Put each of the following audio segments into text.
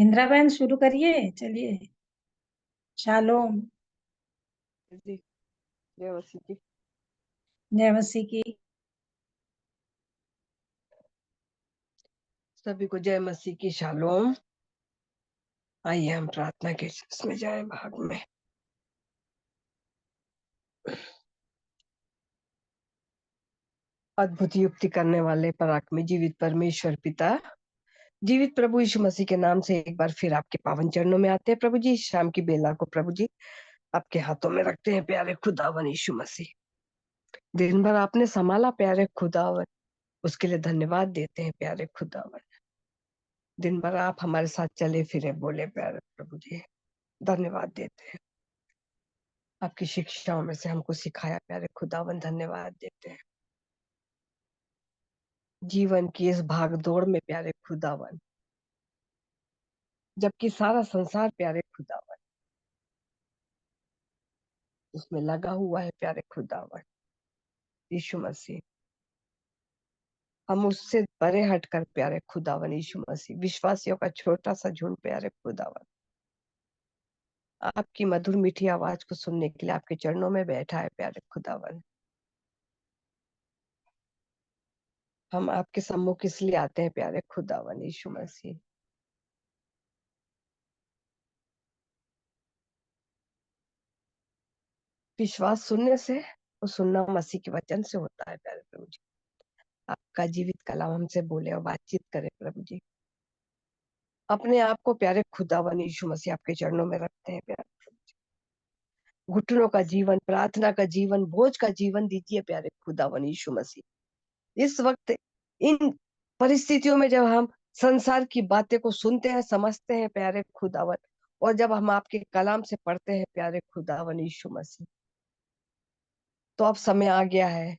इंदिरा बहन शुरू करिए, चलिए। शालोम। जी। जय मसीह की। जय मसीह की। सभी को जय मसीह की शालोम। आइए हम प्रार्थना के इसमें जाए भाग में। अद्भुत युक्ति करने वाले पराक्रमी जीवित परमेश्वर पिता, जीवित प्रभु यीशु मसीह के नाम से एक बार फिर आपके पावन चरणों में आते हैं प्रभु जी। शाम की बेला को प्रभु जी आपके हाथों में रखते हैं प्यारे खुदावन यीशु मसीह। दिन भर आपने संभाला प्यारे खुदावन, उसके लिए धन्यवाद देते हैं प्यारे खुदावन। दिन भर आप हमारे साथ चले फिरे बोले प्यारे प्रभु जी, धन्यवाद देते हैं। आपकी शिक्षाओं में से हमको सिखाया प्यारे खुदावन, धन्यवाद देते हैं। जीवन की इस भाग दौड़ में प्यारे खुदावन, जबकि सारा संसार प्यारे खुदावन उसमें लगा हुआ है प्यारे खुदावन यीशु मसीह, हम उससे परे हटकर प्यारे खुदावन यीशु मसीह, विश्वासियों का छोटा सा झुंड प्यारे खुदावन आपकी मधुर मीठी आवाज को सुनने के लिए आपके चरणों में बैठा है प्यारे खुदावन। हम आपके सम्मुख इसलिए आते हैं प्यारे खुदावन यीशु मसीह, विश्वास सुनने से और सुनना मसीह के वचन से होता है प्यारे प्रभु जी। आपका जीवित कलाम हमसे बोले और बातचीत करे प्रभु जी। अपने आप को प्यारे खुदावन यीशु मसीह आपके चरणों में रखते हैं प्यारे प्रभु जी। घुटनों का जीवन, प्रार्थना का जीवन, बोझ का जीवन दीजिए प्यारे खुदावन यीशु मसीह। इस वक्त इन परिस्थितियों में जब हम संसार की बातें को सुनते हैं, समझते हैं प्यारे खुदावन, और जब हम आपके कलाम से पढ़ते हैं प्यारे खुदावन यीशु मसीह, तो अब समय आ गया है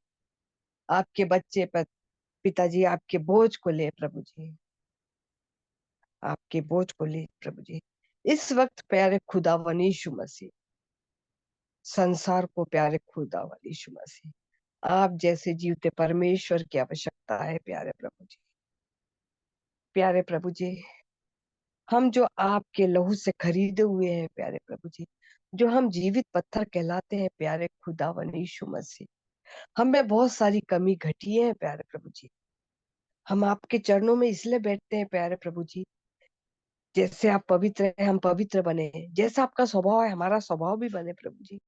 आपके बच्चे पर पिताजी आपके बोझ को ले प्रभु जी, आपके बोझ को ले प्रभु जी। इस वक्त प्यारे खुदावन यीशु मसीह, संसार को प्यारे खुदावन यीशु मसीह आप जैसे जीवते परमेश्वर की आवश्यकता है प्यारे प्रभु जी। प्यारे प्रभु जी, हम जो आपके लहू से खरीदे हुए हैं प्यारे प्रभु जी, जो हम जीवित पत्थर कहलाते हैं प्यारे खुदावन यीशु मसीह, हमें बहुत सारी कमी घटी है प्यारे प्रभु जी। हम आपके चरणों में इसलिए बैठते हैं प्यारे प्रभु जी, जैसे आप पवित्र हैं हम पवित्र बने हैं, जैसा आपका स्वभाव है हमारा स्वभाव भी बने प्रभु जी।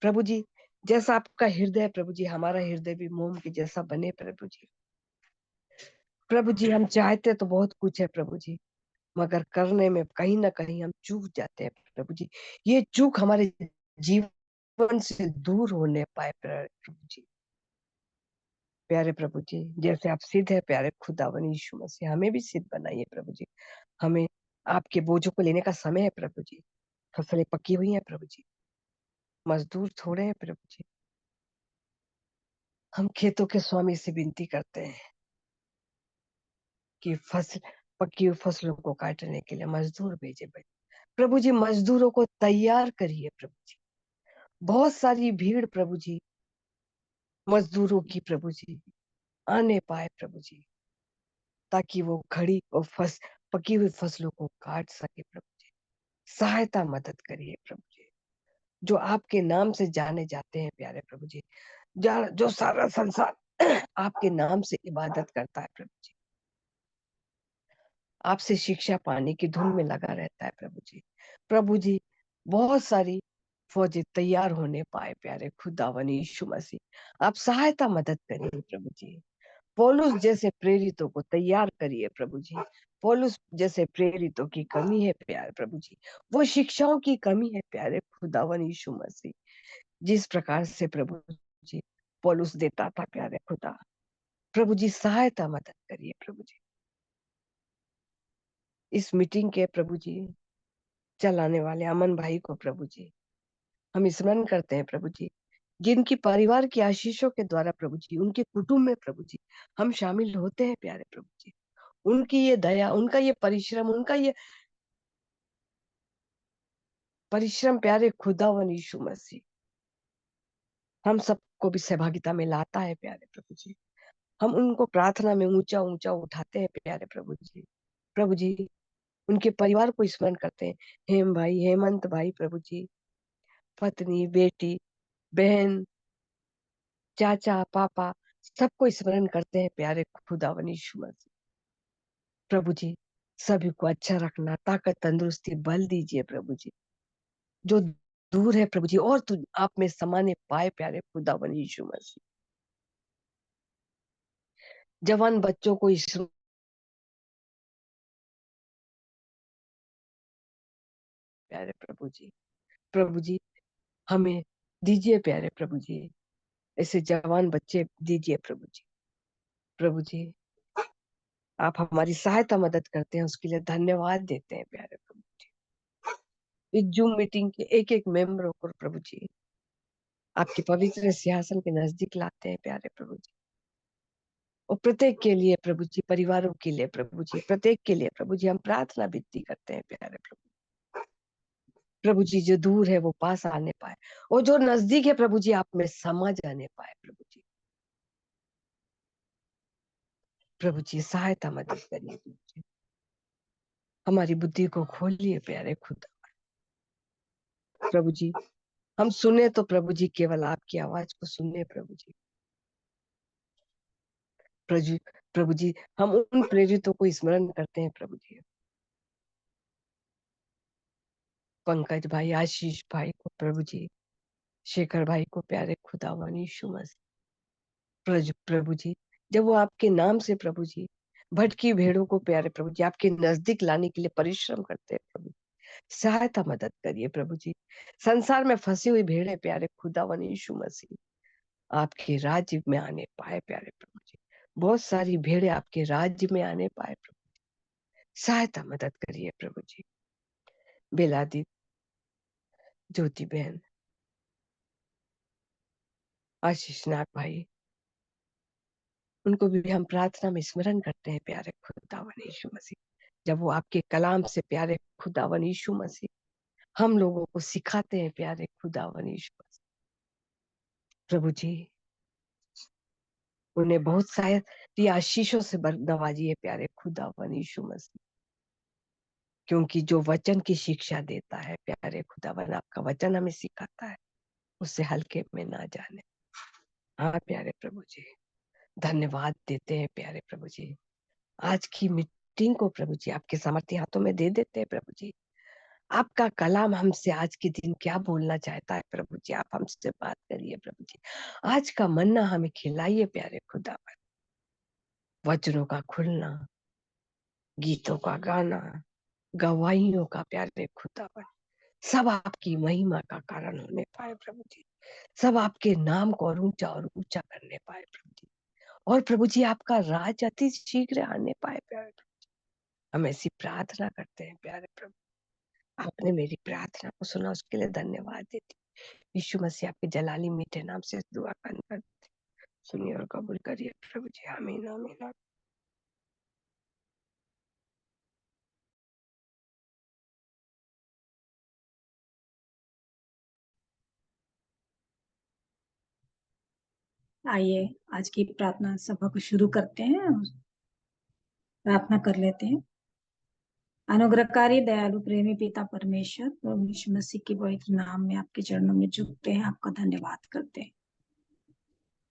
प्रभु जी, जैसा आपका हृदय है प्रभु जी, हमारा हृदय भी मोम के जैसा बने प्रभु जी। प्रभु जी, हम चाहते तो बहुत कुछ है प्रभु जी, मगर करने में कहीं ना कहीं हम चूक जाते हैं प्रभु जी। ये चूक हमारे जीवन से दूर होने पाए प्रभु जी। प्यारे प्रभु जी, जैसे आप सिद्ध है प्यारे खुदावन यीशु मसीह, हमें भी सिद्ध बनाइए प्रभु जी। हमें आपके बोझों को लेने का समय है प्रभु जी। फसलें पकी हुई हैं प्रभु जी, मजदूर थोड़े हैं प्रभु जी। हम खेतों के स्वामी से विनती करते हैं कि फसल पकी हुई फसलों को काटने के लिए मजदूर भेजे प्रभु जी। मजदूरों को तैयार करिए प्रभु जी। बहुत सारी भीड़ प्रभु जी मजदूरों की प्रभु जी आने पाए प्रभु जी, ताकि वो खड़ी और पकी हुई फसलों को काट सके प्रभु जी। सहायता मदद करिए प्रभु जी, जो आपके नाम से जाने जाते हैं प्यारे प्रभु जी, जो सारा संसार आपके नाम से इबादत करता है प्रभु जी, आपसे शिक्षा पाने की धुन में लगा रहता है प्रभु जी। प्रभु जी, बहुत सारी फौजें तैयार होने पाए प्यारे खुदावन यीशु मसीह, आप सहायता मदद करिए प्रभु जी। पौलुस जैसे प्रेरितों को तैयार करिए प्रभु जी। पौलुस जैसे प्रेरितों की कमी है प्यारे प्रभु जी, वो शिक्षाओं की कमी है प्यारे खुदावन यीशु मसीह। जिस प्रकार से प्रभु जी पौलुस देता था प्यारे खुदा, प्रभु जी सहायता मदद करिए प्रभु जी। इस मीटिंग के प्रभु जी चलाने वाले अमन भाई को प्रभु जी हम स्मरण करते हैं प्रभु जी, जिनकी परिवार की आशीषों के द्वारा प्रभु जी उनके कुटुंब में प्रभु जी हम शामिल होते हैं प्यारे प्रभु जी। उनकी ये दया, उनका ये परिश्रम, उनका ये परिश्रम प्यारे खुदावन यीशु मसीह हम सबको भी सहभागिता में लाता है प्यारे प्रभु जी। हम उनको प्रार्थना में ऊंचा ऊंचा उठाते हैं प्यारे प्रभु जी। प्रभु जी, उनके परिवार को स्मरण करते हैं। हेम भाई, हेमंत भाई, प्रभु जी, पत्नी, बेटी, बहन, चाचा, पापा, सबको स्मरण करते हैं प्यारे खुदावन यीशु मसीह। प्रभु जी, सभी को अच्छा रखना, ताकत, तंदुरुस्ती, बल दीजिए प्रभु जी। जो दूर है प्रभु जी, और तू आप में समाने पाए प्यारे खुदावन यीशु मसीह। जवान बच्चों को प्यारे प्रभु जी, प्रभु जी हमें दीजिए प्यारे प्रभु जी, ऐसे जवान बच्चे दीजिए प्रभु जी। प्रभु जी, आप हमारी सहायता मदद करते हैं, उसके लिए धन्यवाद देते हैं प्यारे प्रभु जी। इस जूम मीटिंग के एक एक मेंबरों को प्रभु जी आपके पवित्र सिंहासन के नजदीक लाते हैं प्यारे प्रभु जी। और प्रत्येक के लिए प्रभु जी, परिवारों के लिए प्रभु जी, प्रत्येक के लिए प्रभु जी हम प्रार्थना विनती करते हैं प्यारे प्रभु। प्रभु जी, जो दूर है वो पास आने पाए, और जो नजदीक है प्रभु जी आप में समझ आने पाए प्रभु जी। प्रभु जी सहायता मदद करिए प्रभु जी, हमारी बुद्धि को खोलिए प्यारे खुदा। प्रभु जी, हम सुने तो प्रभु जी केवल आपकी आवाज को सुने प्रभु जी। प्रभु जी हम उन प्रेरितों को स्मरण करते हैं प्रभु जी, पंकज भाई, आशीष भाई को प्रभु जी, शेखर भाई को प्यारे खुदावन यीशु मसीह। प्रभु जी, जब वो आपके नाम से प्रभु जी भटकी भेड़ों को प्यारे प्रभु जी आपके नजदीक लाने के लिए परिश्रम करते हैं प्रभु, सहायता मदद करिए प्रभु जी। संसार में फंसी हुई भेड़े प्यारे खुदावन यीशु मसीह आपके राज्य में आने पाए प्यारे प्रभु जी। बहुत सारी भेड़े आपके राज्य में आने पाए प्रभु, सहायता मदद करिए प्रभु जी। बेलादी, ज्योति बहन, आशीष नाग भाई, उनको भी हम प्रार्थना में स्मरण करते हैं प्यारे खुदावन यीशु मसीह। जब वो आपके कलाम से प्यारे खुदावन यीशु मसीह हम लोगों को सिखाते हैं प्यारे खुदावन यीशु मसीह। प्रभु जी उन्हें बहुत सारी आशीषों से नवाजिए प्यारे खुदावन यीशु मसीह, क्योंकि जो वचन की शिक्षा देता है प्यारे खुदावन, आपका वचन हमें सिखाता है, उससे हल्के में ना जाने। हाँ प्यारे प्रभु जी, धन्यवाद देते हैं प्यारे प्रभु जी। आज की मीटिंग को प्रभु जी आपके सामर्थ्य हाथों में दे देते हैं प्रभु जी। आपका कलाम हमसे आज के दिन क्या बोलना चाहता है प्रभु जी, आप हमसे बात करिए प्रभु जी। आज का मन्ना हमें खिलाइए प्यारे खुदा, वचनों का खुलना, गीतों का गाना, गवाहियों का प्यारे खुदा, सब आपकी महिमा का कारण होने पाए प्रभु जी। सब आपके नाम को और ऊंचा करने पाए प्रभु जी। और प्रभु जी आपका राज अति शीघ्र आने पाए प्यारे प्रभु। हम ऐसी प्रार्थना करते हैं प्यारे प्रभु, आपने मेरी प्रार्थना को सुना, उसके लिए धन्यवाद देती। यीशु मसीह आपके जलाली मीठे नाम से दुआ कर सुनिए और कबूल करिए प्रभु जी। आमीन आमीन। आइए आज की प्रार्थना सभा को शुरू करते हैं। प्रार्थना कर लेते हैं। अनुग्रहकारी दयालु प्रेमी पिता परमेश्वर, प्रभु यीशु मसीह के पवित्र नाम में आपके चरणों में झुकते हैं, आपका धन्यवाद करते हैं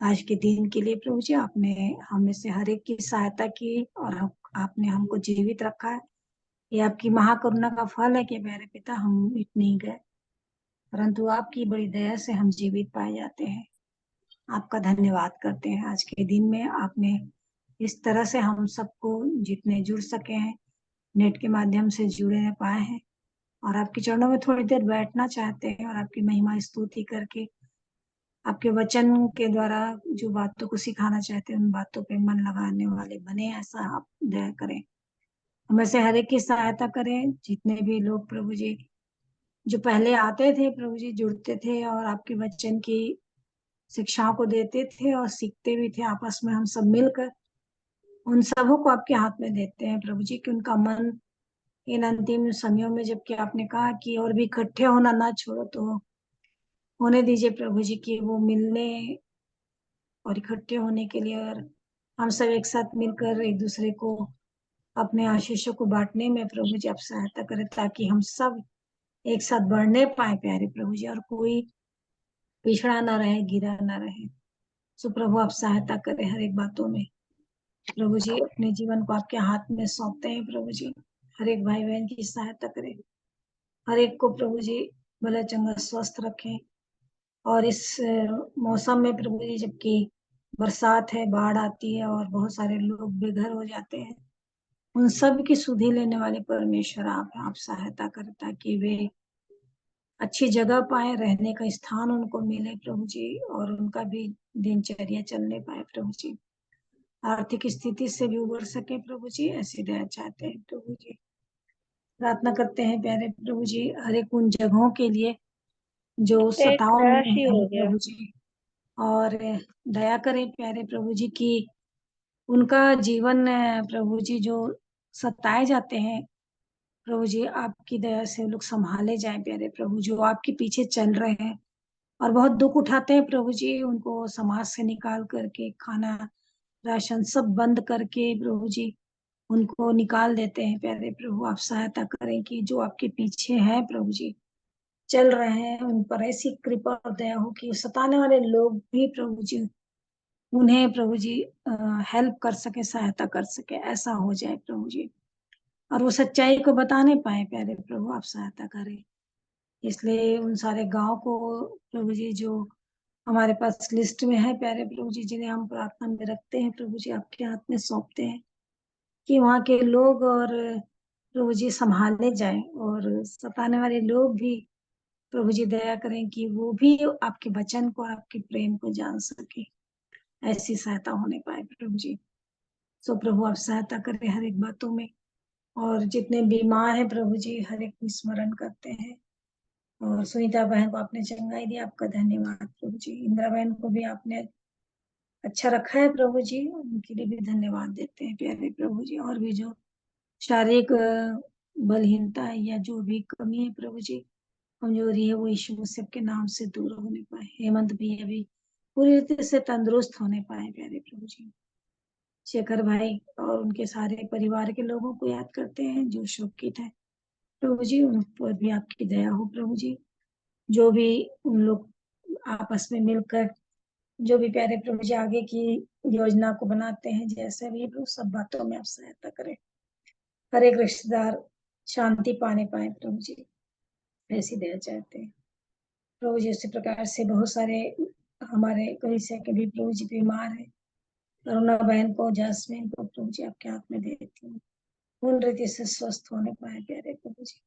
आज के दिन के लिए। प्रभु जी आपने हमें से हर एक की सहायता की और आपने हमको जीवित रखा है। ये आपकी महाकरुणा का फल है कि प्यारे पिता हम मिट नहीं गए, परंतु आपकी बड़ी दया से हम जीवित पाए जाते हैं। आपका धन्यवाद करते हैं। आज के दिन में आपने इस तरह से हम सबको जितने जुड़ सके हैं नेट के माध्यम से जुड़े पाए हैं, और आपके चरणों में थोड़ी देर बैठना चाहते हैं और आपकी महिमा स्तुति करके आपके वचन के द्वारा जो बातों को सिखाना चाहते हैं उन बातों पे मन लगाने वाले बने, ऐसा आप दया करें। हमें से हर एक की सहायता करें। जितने भी लोग प्रभु जी जो पहले आते थे प्रभु जी, जुड़ते थे और आपके वचन की शिक्षाओं को देते थे और सीखते भी थे आपस में, हम सब मिलकर उन सबों को आपके हाथ में देते हैं प्रभु जी, कि उनका मन इन अंतिम समयों में, जबकि आपने कहा कि और भी इकट्ठे होना ना छोड़ो, तो होने दीजिए प्रभु जी कि वो मिलने और इकट्ठे होने के लिए, और हम सब एक साथ मिलकर एक दूसरे को अपने आशीषों को बांटने में प्रभु जी आप सहायता करें, ताकि हम सब एक साथ बढ़ने पाए प्यारे प्रभु जी, और कोई पिछड़ा ना रहे, गिरा ना रहे। सो प्रभु आप सहायता करें हर एक बातों में। प्रभु जी अपने जीवन को आपके हाथ में सौंपते हैं प्रभु जी। हर एक भाई बहन की सहायता करें, हर एक को प्रभु जी भला चंगा स्वस्थ रखें। और इस मौसम में प्रभु जी, जबकि बरसात है, बाढ़ आती है और बहुत सारे लोग बेघर हो जाते हैं, उन सब की सुधि लेने वाले परमेश्वर आप सहायता करें, ताकि वे अच्छी जगह पाए, रहने का स्थान उनको मिले प्रभु जी, और उनका भी दिनचर्या चलने पाए प्रभु जी। आर्थिक स्थिति से भी उबर सके प्रभु जी, ऐसी दया चाहते हैं प्रभु जी। प्रार्थना करते हैं प्यारे प्रभु जी हर एक उन जगहों के लिए जो एक सताव में क्रैश ही है हो गया। प्रभु जी। और दया करें प्यारे प्रभु जी की उनका जीवन प्रभु जी जो सताए जाते हैं प्रभु जी, आपकी दया से वो लोग संभाले जाएं प्यारे प्रभु, जो आपके पीछे चल रहे हैं और बहुत दुख उठाते हैं प्रभु जी, उनको समाज से निकाल करके खाना राशन सब बंद करके प्रभु जी उनको निकाल देते हैं प्यारे प्रभु। आप सहायता करें कि जो आपके पीछे हैं प्रभु जी, चल रहे हैं, उन पर ऐसी कृपा और दया हो कि सताने वाले लोग भी प्रभु जी उन्हें प्रभु जी हेल्प कर सके, सहायता कर सके, ऐसा हो जाए प्रभु जी, और वो सच्चाई को बता नहीं पाए प्यारे प्रभु। आप सहायता करें, इसलिए उन सारे गांव को प्रभु जी जो हमारे पास लिस्ट में है प्यारे प्रभु जी, जिन्हें हम प्रार्थना में रखते हैं प्रभु जी, आपके हाथ में सौंपते हैं कि वहाँ के लोग और प्रभु जी संभाले जाएं, और सताने वाले लोग भी प्रभु जी दया करें कि वो भी आपके वचन को और आपके प्रेम को जान सके, ऐसी सहायता होने पाए प्रभु जी। सो प्रभु आप सहायता करें हर एक बातों में, और जितने बीमार हैं प्रभु जी हर एक को स्मरण करते हैं। और सुनीता बहन को आपने चंगाई दी, आपका धन्यवाद प्रभु जी। इंदिरा बहन को भी आपने अच्छा रखा है प्रभु जी, उनके लिए भी धन्यवाद देते हैं प्यारे प्रभु जी। और भी जो शारीरिक बलहीनता है या जो भी कमी है प्रभु जी, कमजोरी है, वो यीशु मसीह के नाम से दूर होने पाए। हेमंत भी अभी पूरी रीति से तंदुरुस्त होने पाए प्यारे प्रभु जी। शेखर भाई और उनके सारे परिवार के लोगों को याद करते हैं जो शोकित है प्रभु जी, उन पर भी आपकी दया हो प्रभु जी। जो भी उन लोग आपस में मिलकर जो भी प्यारे प्रभु जी आगे की योजना को बनाते हैं, जैसे भी प्रभु सब बातों में आप सहायता करें। हर एक रिश्तेदार शांति पाने पाए प्रभु जी, ऐसी दया चाहते हैं प्रभु जी। उसी प्रकार से बहुत सारे हमारे कलीसिया के भी प्रभु जी बीमार है, करुणा बहन को, जैस्मिन को प्रभु जी आपके हाथ में देती हूँ, पूर्ण रीति से स्वस्थ होने पाए प्यारे प्रभु जी।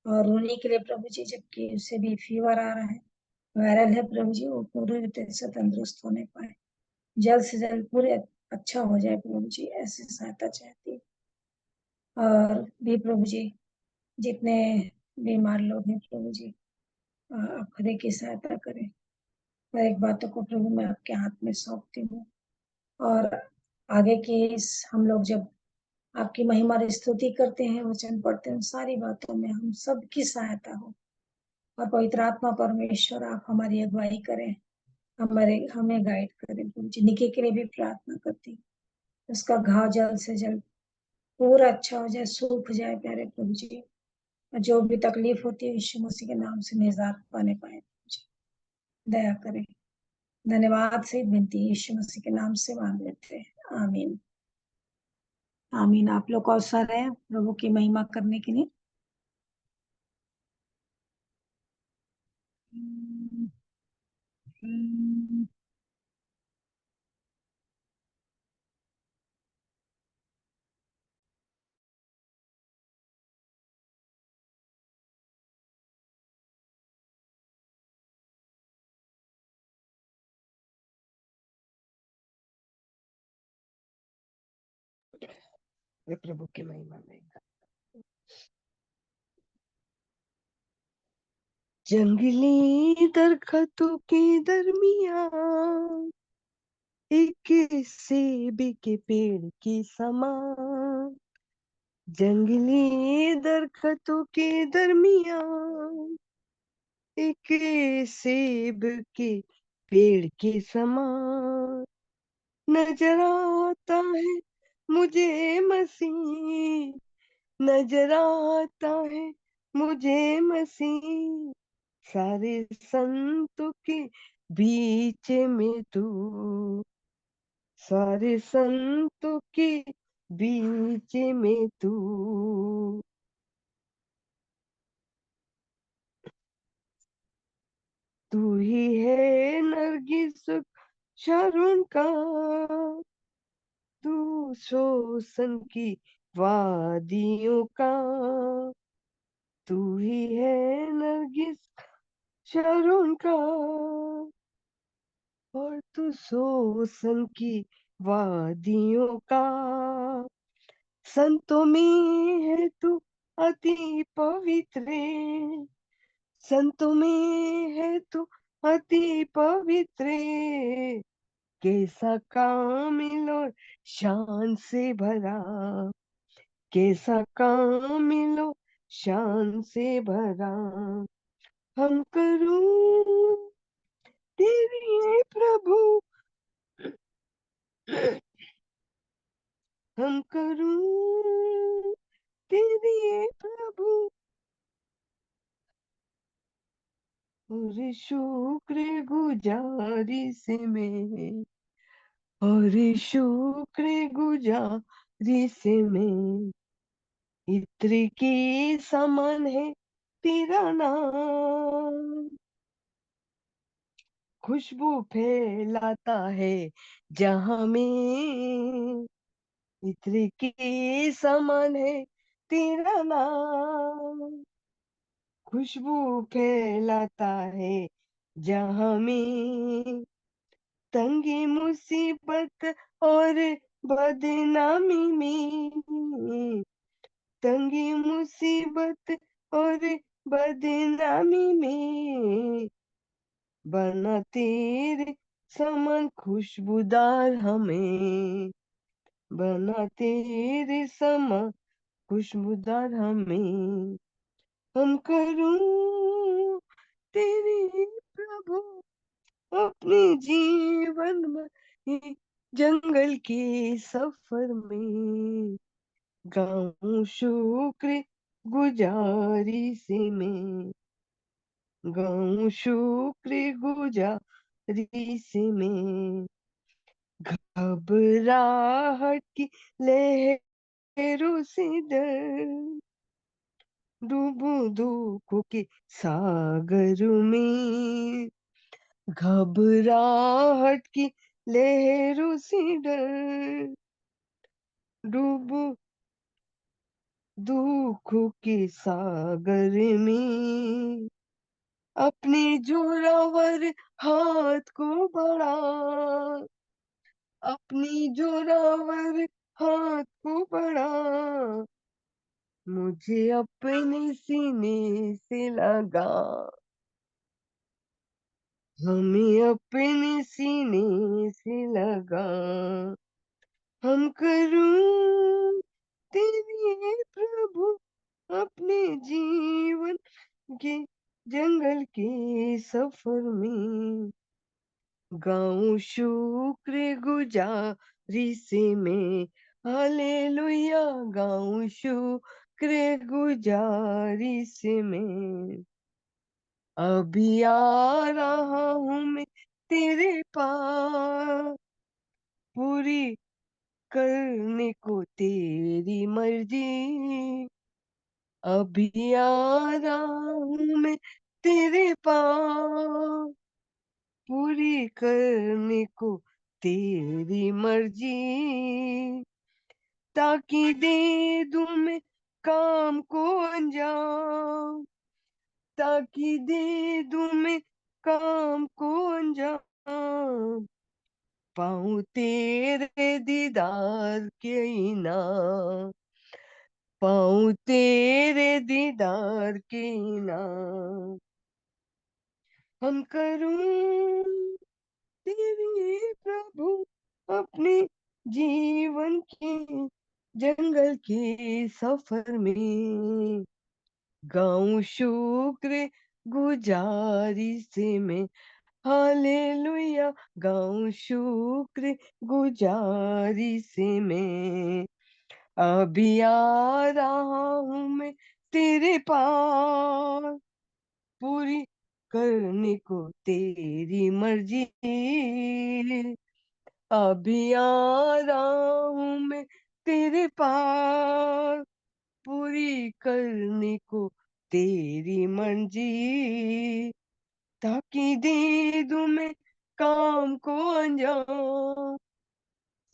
और रोनी के लिए प्रभु जी, जबकि उसे भी फीवर आ रहा है, वायरल है प्रभु जी, वो पूरी रीति से तंदुरुस्त होने पाए, जल्द से जल्द पूरे अच्छा हो जाए प्रभु जी, ऐसी सहायता चाहती है। और भी प्रभु जी जितने बीमार लोग हैं प्रभु जी, आप खुद की सहायता करें। हर एक बातों को प्रभु मैं आपके हाथ में सौंपती हूँ, और आगे की इस हम लोग जब आपकी महिमा और स्तुति करते हैं, वचन पढ़ते हैं, उन सारी बातों में हम सबकी सहायता हो, और पवित्र आत्मा परमेश्वर आप हमारी अगुवाई करें, हमारे हमें गाइड करें प्रभु जी। निकी के लिए भी प्रार्थना करती हूँ, उसका घाव जल्द से जल्द पूरा अच्छा हो जाए, सूख जाए प्यारे प्रभु जी, और जो भी तकलीफ होती है यीशु मसीह के नाम से निजात पाने पाए प्रभु जी, दया करें। धन्यवाद से विनती यीशु मसीह के नाम से मांग लेते हैं, आमीन आमीन। आप लोग कौन सा रहे प्रभु की महिमा करने के लिए। वे प्रभु की महिमा में। जंगली दरख्तों के दरमियान एक सेब के पेड़ के समान, जंगली दरख्तों के दरमियान एक सेब के पेड़ के समान नजर आता है मुझे मसीह, नजर आता है मुझे मसीह, सारे संतों के बीच में तू, सारे संतों के बीच में तू। तू ही है नरगिस शारून का, तू शोषण की वादियों का, तू ही है नरगिस शारून का, और तू शोषण की वादियों का। संतों में है तू अति पवित्र, संतों में है तू अति पवित्र, कैसा कामिल और शान से भरा, कैसा कामिल और शान से भरा। हम करूं तेरी ये प्रभु, हम करूं तेरी ये प्रभु, और शुक्र गुजारी से मैं, और शुक्र गुजारी से मैं, इत्र के समान है तेरा नाम, खुशबू फैलाता है जहां में, इत्र के समान है तेरा नाम, खुशबू फैलाता है जहां में, तंगी मुसीबत और बदनामी में, तंगी मुसीबत और बदनामी में, बना तेरे समान खुशबूदार हमें, बना तेरे समान खुशबूदार हमें। हम करूं तेरी प्रभु अपने जीवन में, जंगल के सफर में, गाऊं शुक्र गुजारी से मैं, गाऊं शुक्र गुजारी से मैं, घबराहट की लहरों से डर, डूबूं दुखों के सागर में, घबराहट की लहरों से डर, डूबूं दुखों के सागर में, अपने जोरावर हाथ को बढ़ा, अपनी जोरावर हाथ को बढ़ा, मुझे अपने सीने से लगा, हमें अपने सीने से लगा। हम करूं तेरी ये प्रभु अपने जीवन के जंगल के सफर में, गाऊं शुक्र गुजारी से मैं, हालेलुया, गाऊं शुक्र गुजारी से मैं, अभी आ रहा हूँ मैं तेरे पास, पूरी करने को तेरी मर्जी, अभी आ रहा हूँ मैं तेरे पास, पूरी करने को तेरी मर्जी, ताकि दे दूं मैं काम को अंजाम, ताकि दे दूं मैं काम को अंजाम, पाऊं तेरे दीदार के इनाम, पाऊं तेरे दीदार के इनाम। हम करूं तेरी प्रभु अपने जीवन के जंगल के सफर में, गाऊं शुक्र गुजारी से मैं, हालेलुया गाऊं शुक्र गुजारी से मैं, अभी आ रहा हूँ मैं तेरे पास, पूरी करने को तेरी मर्जी, अभी आ रहा हूँ मैं तेरे पास, पूरी करने को तेरी मर्जी, ताकि दे दूं मैं काम को अंजाम,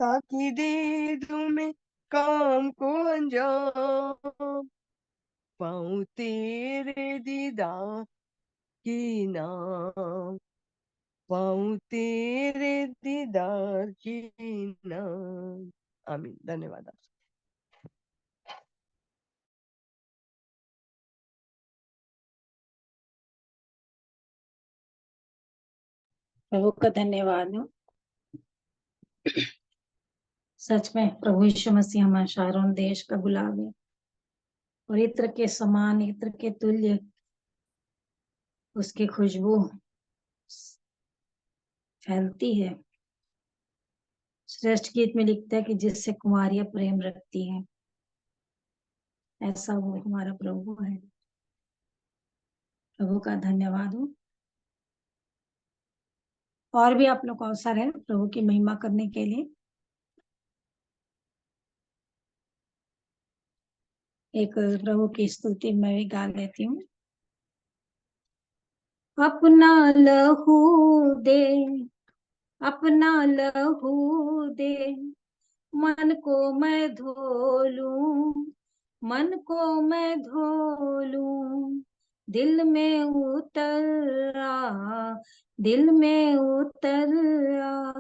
ताकि दे दूं मैं काम को अंजाम, पाऊं तेरे दीदार की नाम, पाऊं तेरे दीदार की नाम। आमीन। धन्यवाद। प्रभु का धन्यवाद हो। सच में प्रभु यीशु मसीह हमारे शारोन देश का गुलाब है और इत्र के समान, इत्र के तुल्य उसकी खुशबू फैलती है। श्रेष्ठ गीत में लिखता है कि जिससे कुमारियां प्रेम रखती हैं, ऐसा वो हमारा प्रभु है। प्रभु का धन्यवाद हो। और भी आप लोग को अवसर है प्रभु की महिमा करने के लिए। एक प्रभु की स्तुति मैं भी गा लेती हूँ। अपना लहू दे, अपना लहू दे, मन को मैं धो लूं, मन को मैं धो लूं, दिल में उतर आ, दिल में उतर आ,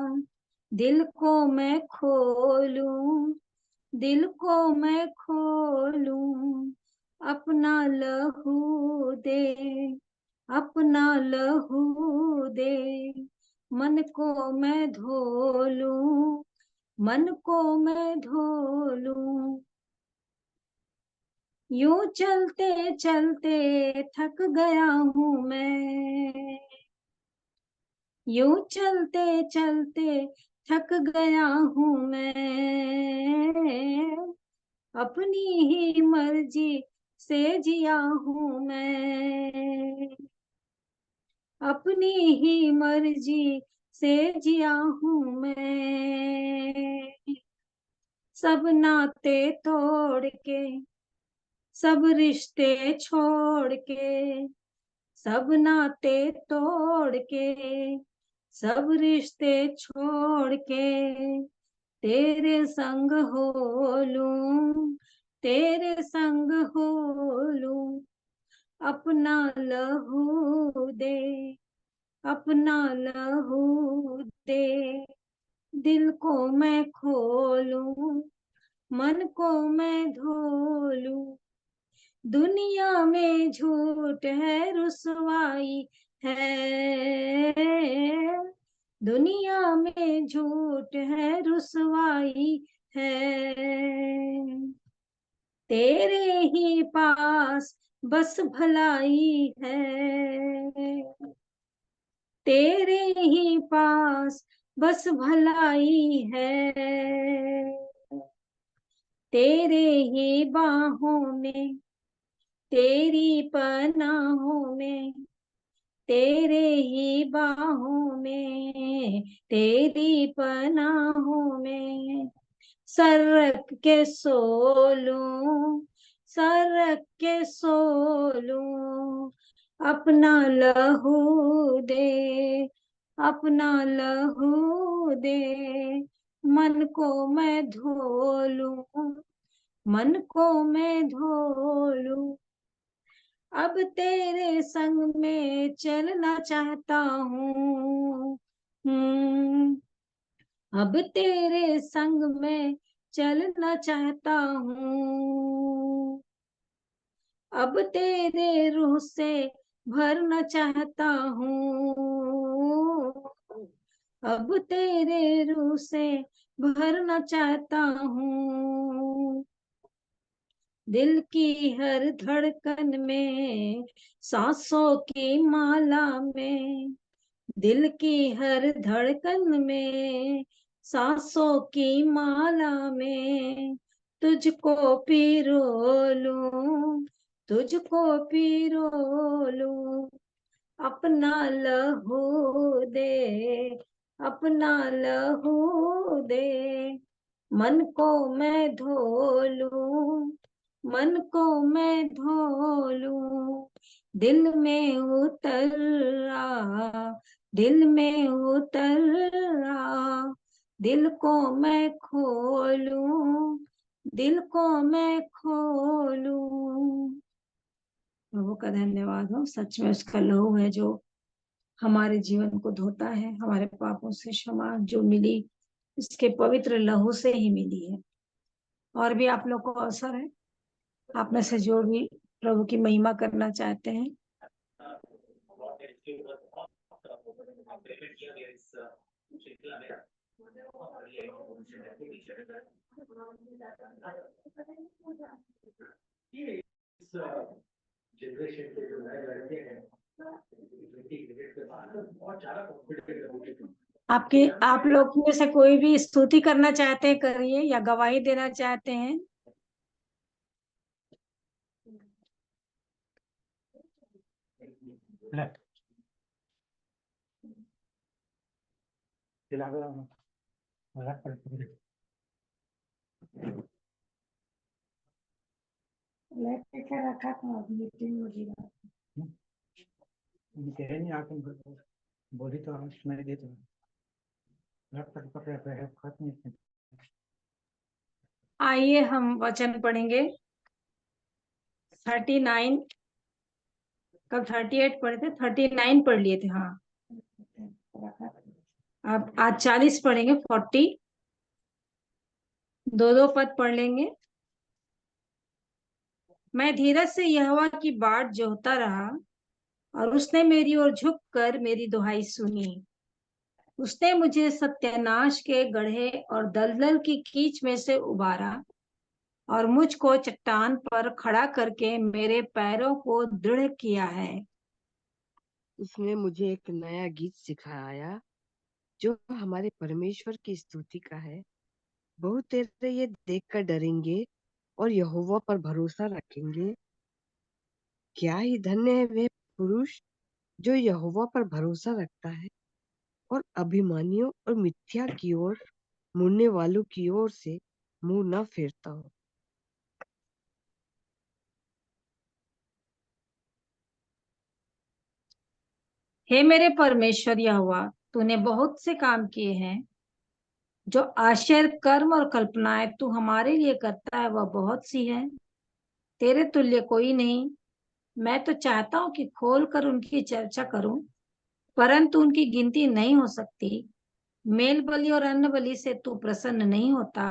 दिल को मैं खोलूं, दिल को मैं खोलूं, अपना लहू दे, अपना लहू दे, मन को मैं धो लूं, मन को मैं धो लूं। यूं चलते चलते थक गया हूँ मैं, यूं चलते चलते थक गया हूँ मैं, अपनी ही मर्जी से जिया हूँ मैं, अपनी ही मर्जी से जिया हूँ मैं। सब नाते तोड़ के, सब रिश्ते छोड़ के, सब नाते तोड़ के, सब रिश्ते छोड़ के, तेरे संग हो लूं, तेरे संग हो लूं, अपना लहू दे, अपना लहू दे, दिल को मैं खोलूं, मन को मैं धो लूं। दुनिया में झूठ है, रुसवाई है, दुनिया में झूठ है, रुसवाई है, तेरे ही पास बस भलाई है, तेरे ही पास बस भलाई है, तेरे ही बाहों में, तेरी पनाहों में, तेरे ही बाहों में, तेरी पनाहों में, सर रख के सो लूं, सर रख के सो लूं, अपना लहू दे, अपना लहू दे, मन को मैं धो लूं, मन को मैं धो लूं। अब तेरे संग में चलना चाहता हूँ, अब तेरे संग में चलना चाहता हूँ, अब तेरे रूह से भरना चाहता हूँ, अब तेरे रूह से भरना चाहता हूँ, दिल की हर धड़कन में, सांसों की माला में, दिल की हर धड़कन में, सांसों की माला में, तुझको पिरो लूं, तुझको पिरो लूं। अपना लहू दे, अपना लहू दे, मन को मैं धो लूं, मन को मैं धो लूं। दिल में उतर आ, दिल में उतर आ, दिल को मैं खोलूं, दिल को मैं खोलूं। प्रभु का धन्यवाद हो, सच में उसका लहू है जो हमारे जीवन को धोता है, हमारे पापों से क्षमा जो मिली उसके पवित्र लहू से ही मिली है। और भी आप लोग को अवसर है, आप में से जो भी प्रभु की महिमा करना चाहते हैं। आपके आप लोग में से कोई भी स्तुति करना चाहते हैं करिए, या गवाही देना चाहते हैं। लेके रखा था मीटिंग वगैरह। बोली तो हम सुनाई देते हैं। आइए हम वचन पढ़ेंगे। 39, कब 38 पढ़े थे, 39 पढ़ लिए थे। हाँ, अब आज 40 पढ़ेंगे। 40 दो दो पद पढ़ लेंगे। मैं धीरज से यहोवा की बाट जोहता रहा, और उसने मेरी ओर झुककर मेरी दुहाई सुनी। उसने मुझे सत्यानाश के गड्ढे और दलदल की कीच में से उबारा, और मुझको चट्टान पर खड़ा करके मेरे पैरों को दृढ़ किया है। उसने मुझे एक नया गीत सिखाया जो हमारे परमेश्वर की स्तुति का है। बहुत तेरे ये देखकर डरेंगे और यहोवा पर भरोसा रखेंगे। क्या ही धन्य है वे पुरुष जो यहोवा पर भरोसा रखता है और अभिमानियों और मिथ्या की ओर मुड़ने वालों की ओर से मुंह न फेरता हो। हे मेरे परमेश्वर यहोवा, तूने बहुत से काम किए हैं। जो आश्चर्य कर्म और कल्पनाएं तू हमारे लिए करता है वह बहुत सी है। तेरे तुल्य कोई नहीं। मैं तो चाहता हूँ कि खोल कर उनकी चर्चा करूं, परंतु उनकी गिनती नहीं हो सकती। मेल बलि और अन्न बलि से तू प्रसन्न नहीं होता।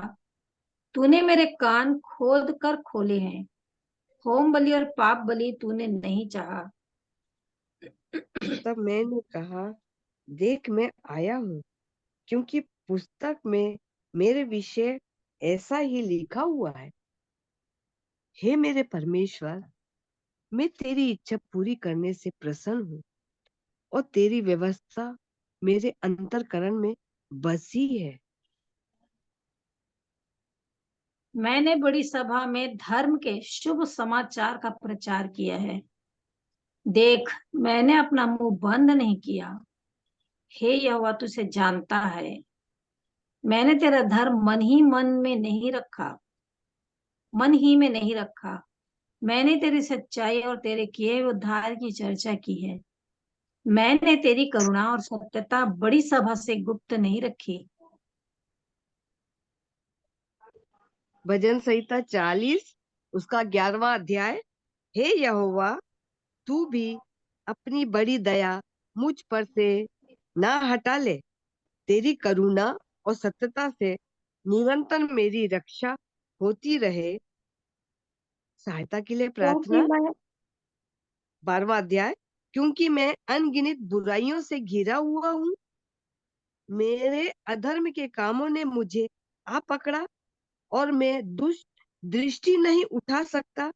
तूने मेरे कान खोद कर खोले हैं। होम बलि और पाप बलि तूने नहीं चाहा। तब मैंने कहा, देख मैं आया हूँ, क्योंकि पुस्तक में मेरे विषय ऐसा ही लिखा हुआ है। हे मेरे परमेश्वर, मैं तेरी इच्छा पूरी करने से प्रसन्न हूँ और तेरी व्यवस्था मेरे अंतरकरण में बसी है। मैंने बड़ी सभा में धर्म के शुभ समाचार का प्रचार किया है। देख, मैंने अपना मुंह बंद नहीं किया। हे यहोवा, तुझे जानता है, मैंने तेरा धर्म मन ही में नहीं रखा। मैंने तेरी सच्चाई और तेरे किए हुए उद्धार की चर्चा की है। मैंने तेरी करुणा और सत्यता बड़ी सभा से गुप्त नहीं रखी। भजन संहिता 40 उसका 11वां अध्याय। हे यहोवा, तू भी अपनी बड़ी दया मुझ पर से ना हटा ले। तेरी करुणा और सत्यता से निरंतर मेरी रक्षा होती रहे। सहायता के लिए क्योंकि प्रार्थना। मैं 12वां अध्याय। क्योंकि मैं अनगिनत बुराइयों से घिरा हुआ हूँ, मेरे अधर्म के कामों ने मुझे आ पकड़ा और मैं दुष्ट दृष्टि नहीं उठा सकता।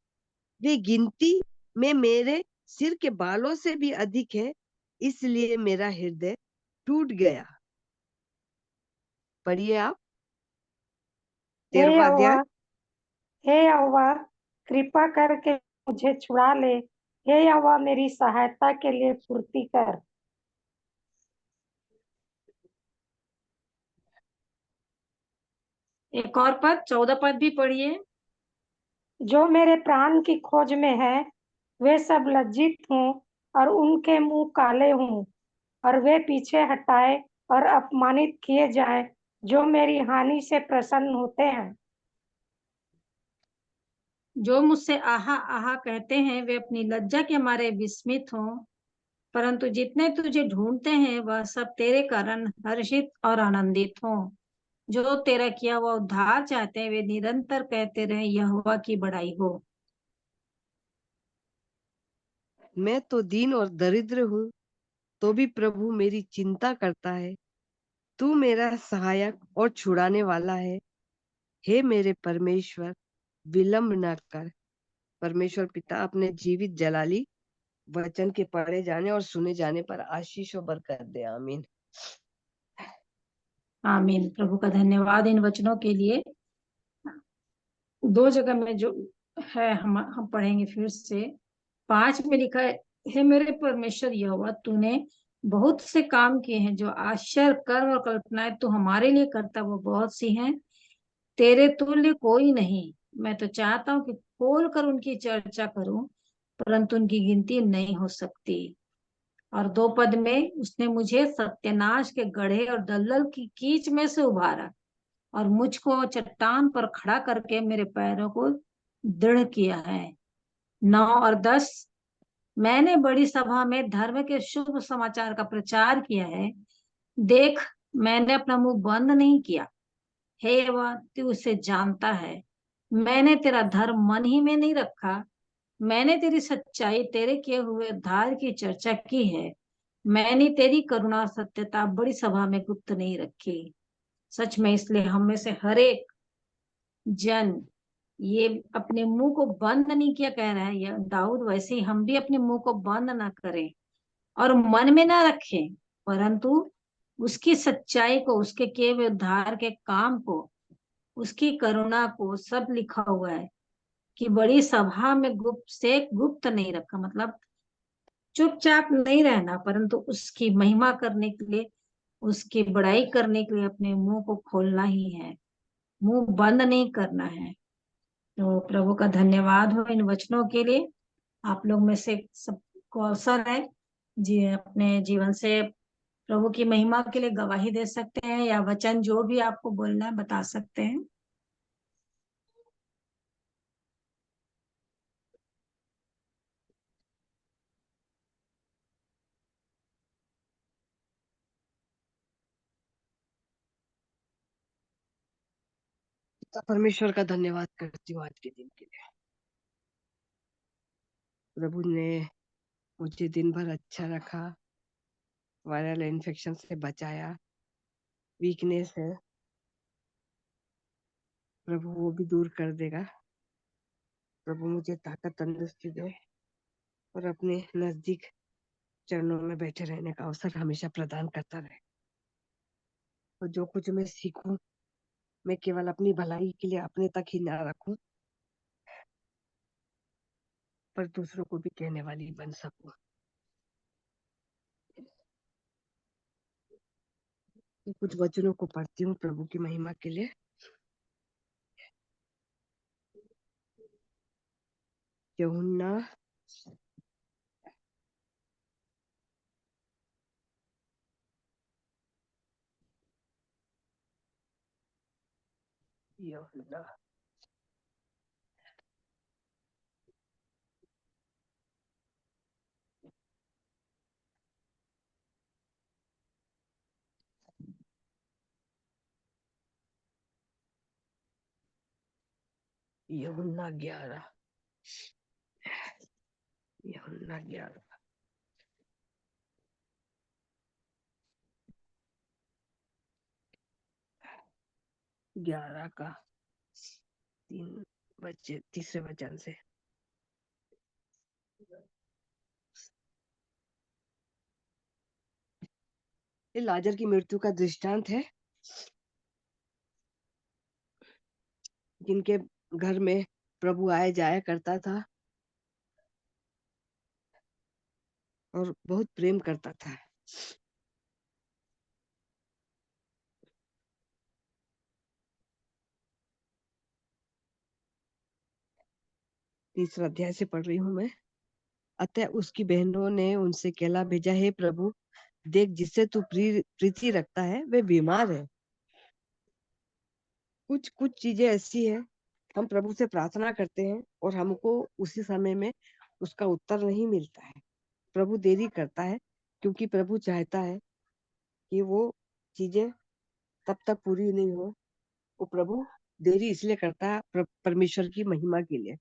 वे गिनती में मेरे सिर के बालों से भी अधिक है। इसलिए मेरा हृदय टूट गया। पढ़िए आप हे 13वां यहोवा, अध्याय। हे यहोवा, कृपा करके मुझे छुड़ा ले। हे यहोवा, मेरी सहायता के लिए फुर्ती कर। एक और पद, 14 पद भी पढ़िए। जो मेरे प्राण की खोज में है, वे सब लज्जित हों और उनके मुंह काले हों, और वे पीछे हटाए और अपमानित किए जाएं, जो मेरी हानि से प्रसन्न होते हैं। जो मुझसे आहा आहा कहते हैं, वे अपनी लज्जा के मारे विस्मित हों, परंतु जितने तुझे ढूंढते हैं वह सब तेरे कारण हर्षित और आनंदित हों। जो तेरा किया हुआ उद्धार चाहते हैं, वे निरंतर कहते रहे, यहोवा की बड़ाई हो। मैं तो दीन और दरिद्र हूँ, तो भी प्रभु मेरी चिंता करता है। तू मेरा सहायक और छुड़ाने वाला है। हे मेरे परमेश्वर, विलंब न कर। परमेश्वर पिता अपने जीवित जलाली वचन के पढ़े जाने और सुने जाने पर आशीष और बरकत दे। आमीन। आमीन। प्रभु का धन्यवाद इन वचनों के लिए। 2 जगह में जो है हम पढ़ेंगे फिर से। 5 में लिखा है, हे मेरे परमेश्वर यहोवा, तूने बहुत से काम किए हैं, जो आश्चर्य कर्म और कल्पनाएं तू हमारे लिए करता, वो बहुत सी हैं, तेरे तुल्य कोई नहीं। मैं तो चाहता हूँ कि खोल कर उनकी चर्चा करूं, परंतु उनकी गिनती नहीं हो सकती। और 2 पद में, उसने मुझे सत्यानाश के गड्ढे और दलदल की कीच में से उबारा और मुझको चट्टान पर खड़ा करके मेरे पैरों को दृढ़ किया है। 9 और 10, मैंने बड़ी सभा में धर्म के शुभ समाचार का प्रचार किया है। देख, मैंने अपना मुंह बंद नहीं किया। हे वह, तू उसे जानता है। मैंने तेरा धर्म मन ही में नहीं रखा। मैंने तेरी सच्चाई, तेरे किए हुए उद्धार की चर्चा की है। मैंने तेरी करुणा और सत्यता बड़ी सभा में गुप्त नहीं रखी। सच में, इसलिए हम में से हर एक जन ये अपने मुंह को बंद नहीं किया, कह रहा है यह दाऊद, वैसे ही हम भी अपने मुंह को बंद ना करें और मन में ना रखें, परंतु उसकी सच्चाई को, उसके किए हुए उद्धार के काम को, उसकी करुणा को, सब लिखा हुआ है कि बड़ी सभा में गुप्त से गुप्त नहीं रखा, मतलब चुपचाप नहीं रहना, परंतु उसकी महिमा करने के लिए, उसकी बड़ाई करने के लिए अपने मुंह को खोलना ही है, मुंह बंद नहीं करना है। तो प्रभु का धन्यवाद हो इन वचनों के लिए। आप लोग में से सबको अवसर है जी अपने जीवन से प्रभु की महिमा के लिए गवाही दे सकते हैं, या वचन जो भी आपको बोलना है बता सकते हैं। परमेश्वर का धन्यवाद करती हूँ आज के दिन के लिए। प्रभु ने मुझे दिन भर अच्छा रखा, वायरल इन्फेक्शन से बचाया। वीकनेस है, प्रभु वो भी दूर कर देगा। प्रभु मुझे ताकत, तंदुरुस्ती दे और अपने नजदीक चरणों में बैठे रहने का अवसर हमेशा प्रदान करता रहे। और जो कुछ मैं सीखूं, मैं केवल अपनी भलाई के लिए अपने तक ही ना रखूं, पर दूसरों को भी कहने वाली बन सकूं। तो कुछ वचनों को पढ़ती हूँ प्रभु की महिमा के लिए। यूहन्ना यूहन्ना यूहन्ना 11 यूहन्ना 11 का 3 वचन से। ये लाजर की मृत्यु का दृष्टांत है, जिनके घर में प्रभु आया जाया करता था और बहुत प्रेम करता था। तीसरा अध्याय से पढ़ रही हूँ मैं। अतः उसकी बहनों ने उनसे कहला भेजा, हे प्रभु, देख जिससे तू प्रीति रखता है वे बीमार है। कुछ कुछ चीजें ऐसी है, हम प्रभु से प्रार्थना करते हैं और हमको उसी समय में उसका उत्तर नहीं मिलता है। प्रभु देरी करता है क्योंकि प्रभु चाहता है कि वो चीजें तब तक पूरी नहीं हो। वो प्रभु देरी इसलिए करता है परमेश्वर की महिमा के लिए।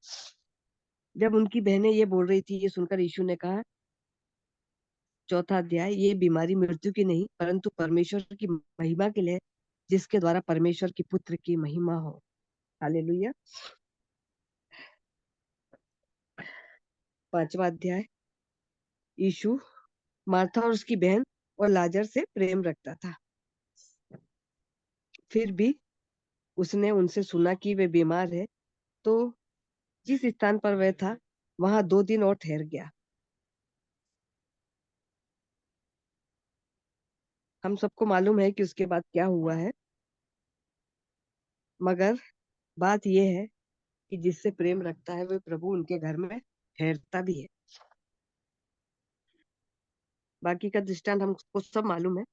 जब उनकी बहनें ये बोल रही थी, ये सुनकर यीशु ने कहा, चौथा अध्याय, ये बीमारी मृत्यु की नहीं परंतु परमेश्वर की महिमा के लिए, जिसके द्वारा परमेश्वर की पुत्र की महिमा हो। हालेलुया। पांचवा अध्याय, यीशु मार्था और उसकी बहन और लाजर से प्रेम रखता था। फिर भी उसने उनसे सुना कि वे बीमार है, तो जिस स्थान पर वह था वहां 2 दिन और ठहर गया। हम सबको मालूम है कि उसके बाद क्या हुआ है, मगर बात यह है कि जिससे प्रेम रखता है वे प्रभु उनके घर में ठहरता भी है। बाकी का दृष्टांत हमको सब मालूम है।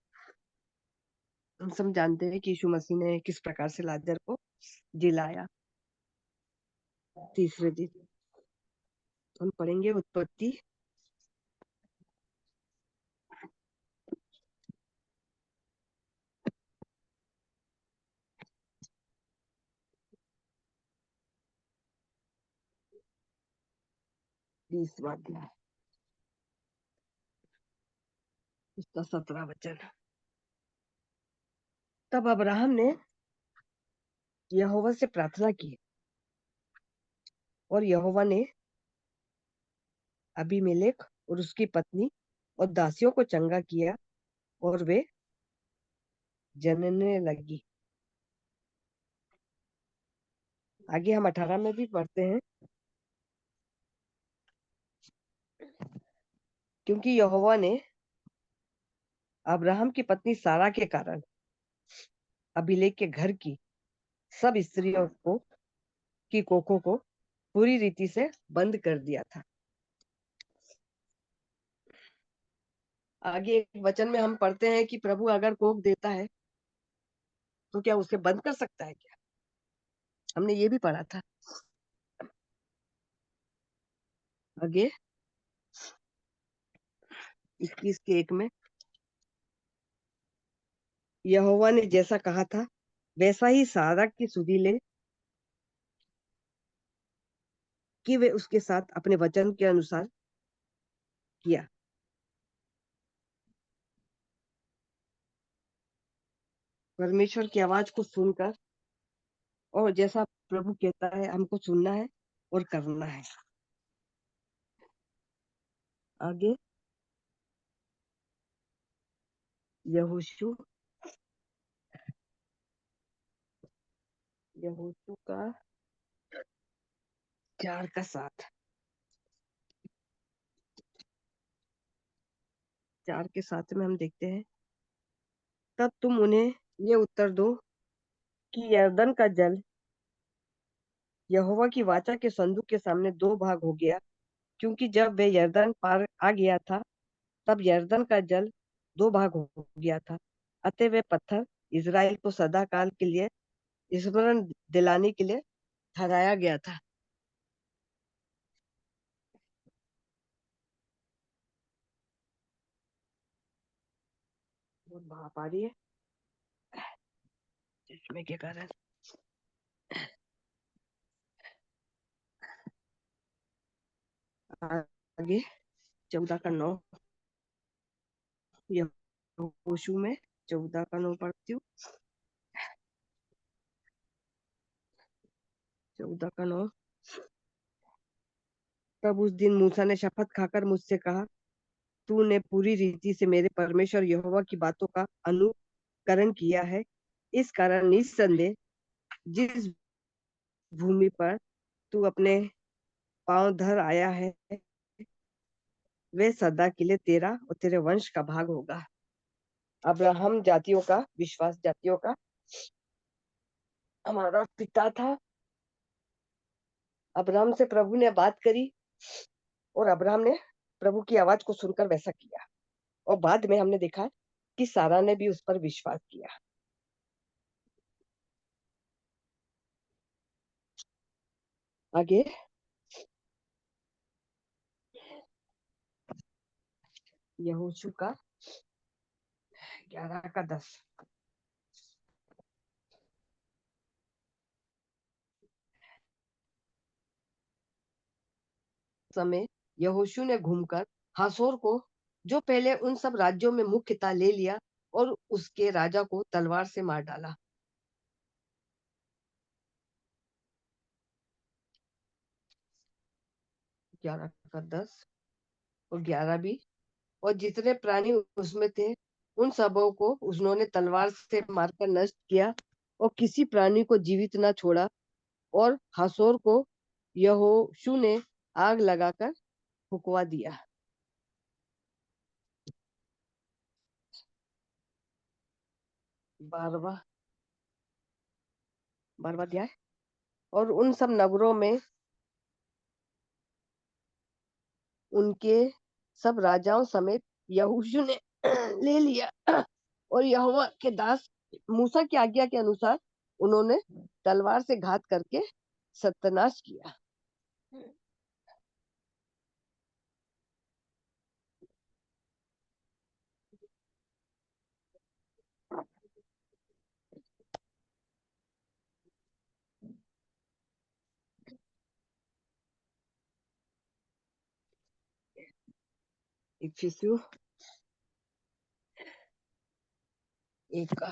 हम सब जानते हैं कि यीशु मसीह ने किस प्रकार से लाजर को जिलाया। तीसरे दिन हम पढ़ेंगे उत्पत्ति 20वां अध्याय, उसका 17वां वचन। तब अब्राहम ने यहोवा से प्रार्थना की और यहोवा ने अबीमेलेक और उसकी पत्नी और दासियों को चंगा किया और वे जनने लगी। आगे हम 18 में भी पढ़ते हैं, क्योंकि यहोवा ने अब्राहम की पत्नी सारा के कारण अबीमेलेक के घर की सब स्त्रियों को की कोखों को पूरी रीति से बंद कर दिया था। आगे एक वचन में हम पढ़ते हैं कि प्रभु अगर कोख देता है तो क्या उसे बंद कर सकता है क्या? हमने ये भी पढ़ा था। आगे 21 के 1 में, यहोवा ने जैसा कहा था वैसा ही सारा की सुधि ले कि वे उसके साथ अपने वचन के अनुसार किया। परमेश्वर की आवाज को सुनकर और जैसा प्रभु कहता है हमको सुनना है और करना है। आगे यहोशू यहोशू का 4 का 7, 4 के 7 में हम देखते हैं, तब तुम उन्हें ये उत्तर दो कि यरदन का जल यहोवा की वाचा के संदूक के सामने 2 भाग हो गया, क्योंकि जब वे यरदन पार आ गया था तब यरदन का जल 2 भाग हो गया था। अतः वे पत्थर इज़राइल को सदा काल के लिए स्मरण दिलाने के लिए ठहराया गया था। बहुत भाप आ रही है चश्मे के कारण। आगे 14 का 9, यहोशू में 14 का 9 पढ़ती हूँ। 14 का 9, तब उस दिन मूसा ने शपथ खाकर मुझसे कहा, तूने पूरी रीति से मेरे परमेश्वर यहोवा की बातों का अनुकरण किया है। इस कारण निस्संदेह जिस भूमि पर तू अपने पांव धर आया है वे सदा के लिए तेरा और तेरे वंश का भाग होगा। अब्राहम जातियों का विश्वास जातियों का हमारा पिता था। अब्राहम से प्रभु ने बात करी और अब्राहम ने प्रभु की आवाज को सुनकर वैसा किया, और बाद में हमने देखा कि सारा ने भी उस पर विश्वास किया। आगे यहोशू का 11 का 10। समय यहोशू ने घूमकर हासोर को, जो पहले उन सब राज्यों में मुख्य था, ले लिया और उसके राजा को तलवार से मार डाला। 11 का 10 और 11 भी। और जितने प्राणी उसमें थे उन सबों को उन्होंने तलवार से मारकर नष्ट किया और किसी प्राणी को जीवित न छोड़ा। और हासोर को यहोशू ने आग लगाकर फुकवा दिया। 12वां अध्याय। और उन सब नगरों में उनके सब राजाओं समेत यहोशू ने ले लिया, और यहोवा के दास मूसा की आज्ञा के अनुसार उन्होंने तलवार से घात करके सत्यानाश किया। इफिसियों 1 का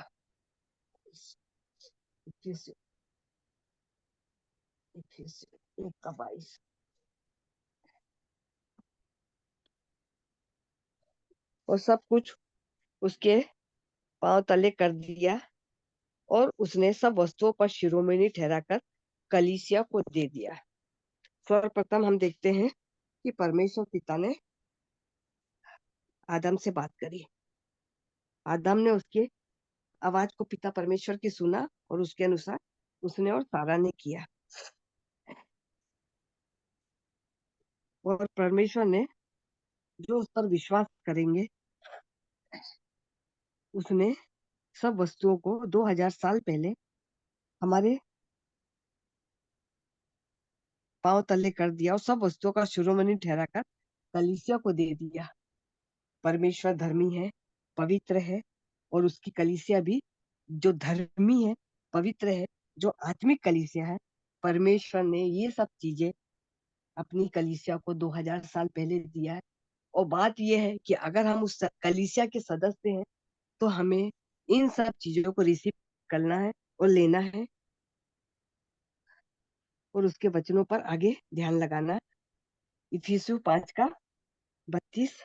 22। और सब कुछ उसके पांव तले कर दिया, और उसने सब वस्तुओं पर शिरोमणि ठहराकर कलीसिया को दे दिया। सर्वप्रथम हम देखते हैं कि परमेश्वर पिता ने आदम से बात करी। आदम ने उसके आवाज को पिता परमेश्वर की सुना, और उसके अनुसार उसने और सारा ने किया। और परमेश्वर ने जो उस पर विश्वास करेंगे उसने सब वस्तुओं को 2000 साल पहले हमारे पांव तले कर दिया, और सब वस्तुओं का शिरोमणि ठहराकर कलीसिया को दे दिया। परमेश्वर धर्मी है, पवित्र है, और उसकी कलीसिया भी जो धर्मी है, पवित्र है, जो आत्मिक कलीसिया है। परमेश्वर ने ये सब चीजें अपनी कलीसिया को 2000 साल पहले दिया है। और बात यह है कि अगर हम उस कलीसिया के सदस्य हैं तो हमें इन सब चीजों को रिसीव करना है और लेना है, और उसके वचनों पर आगे ध्यान लगाना है। इफिसियों 5 का 32।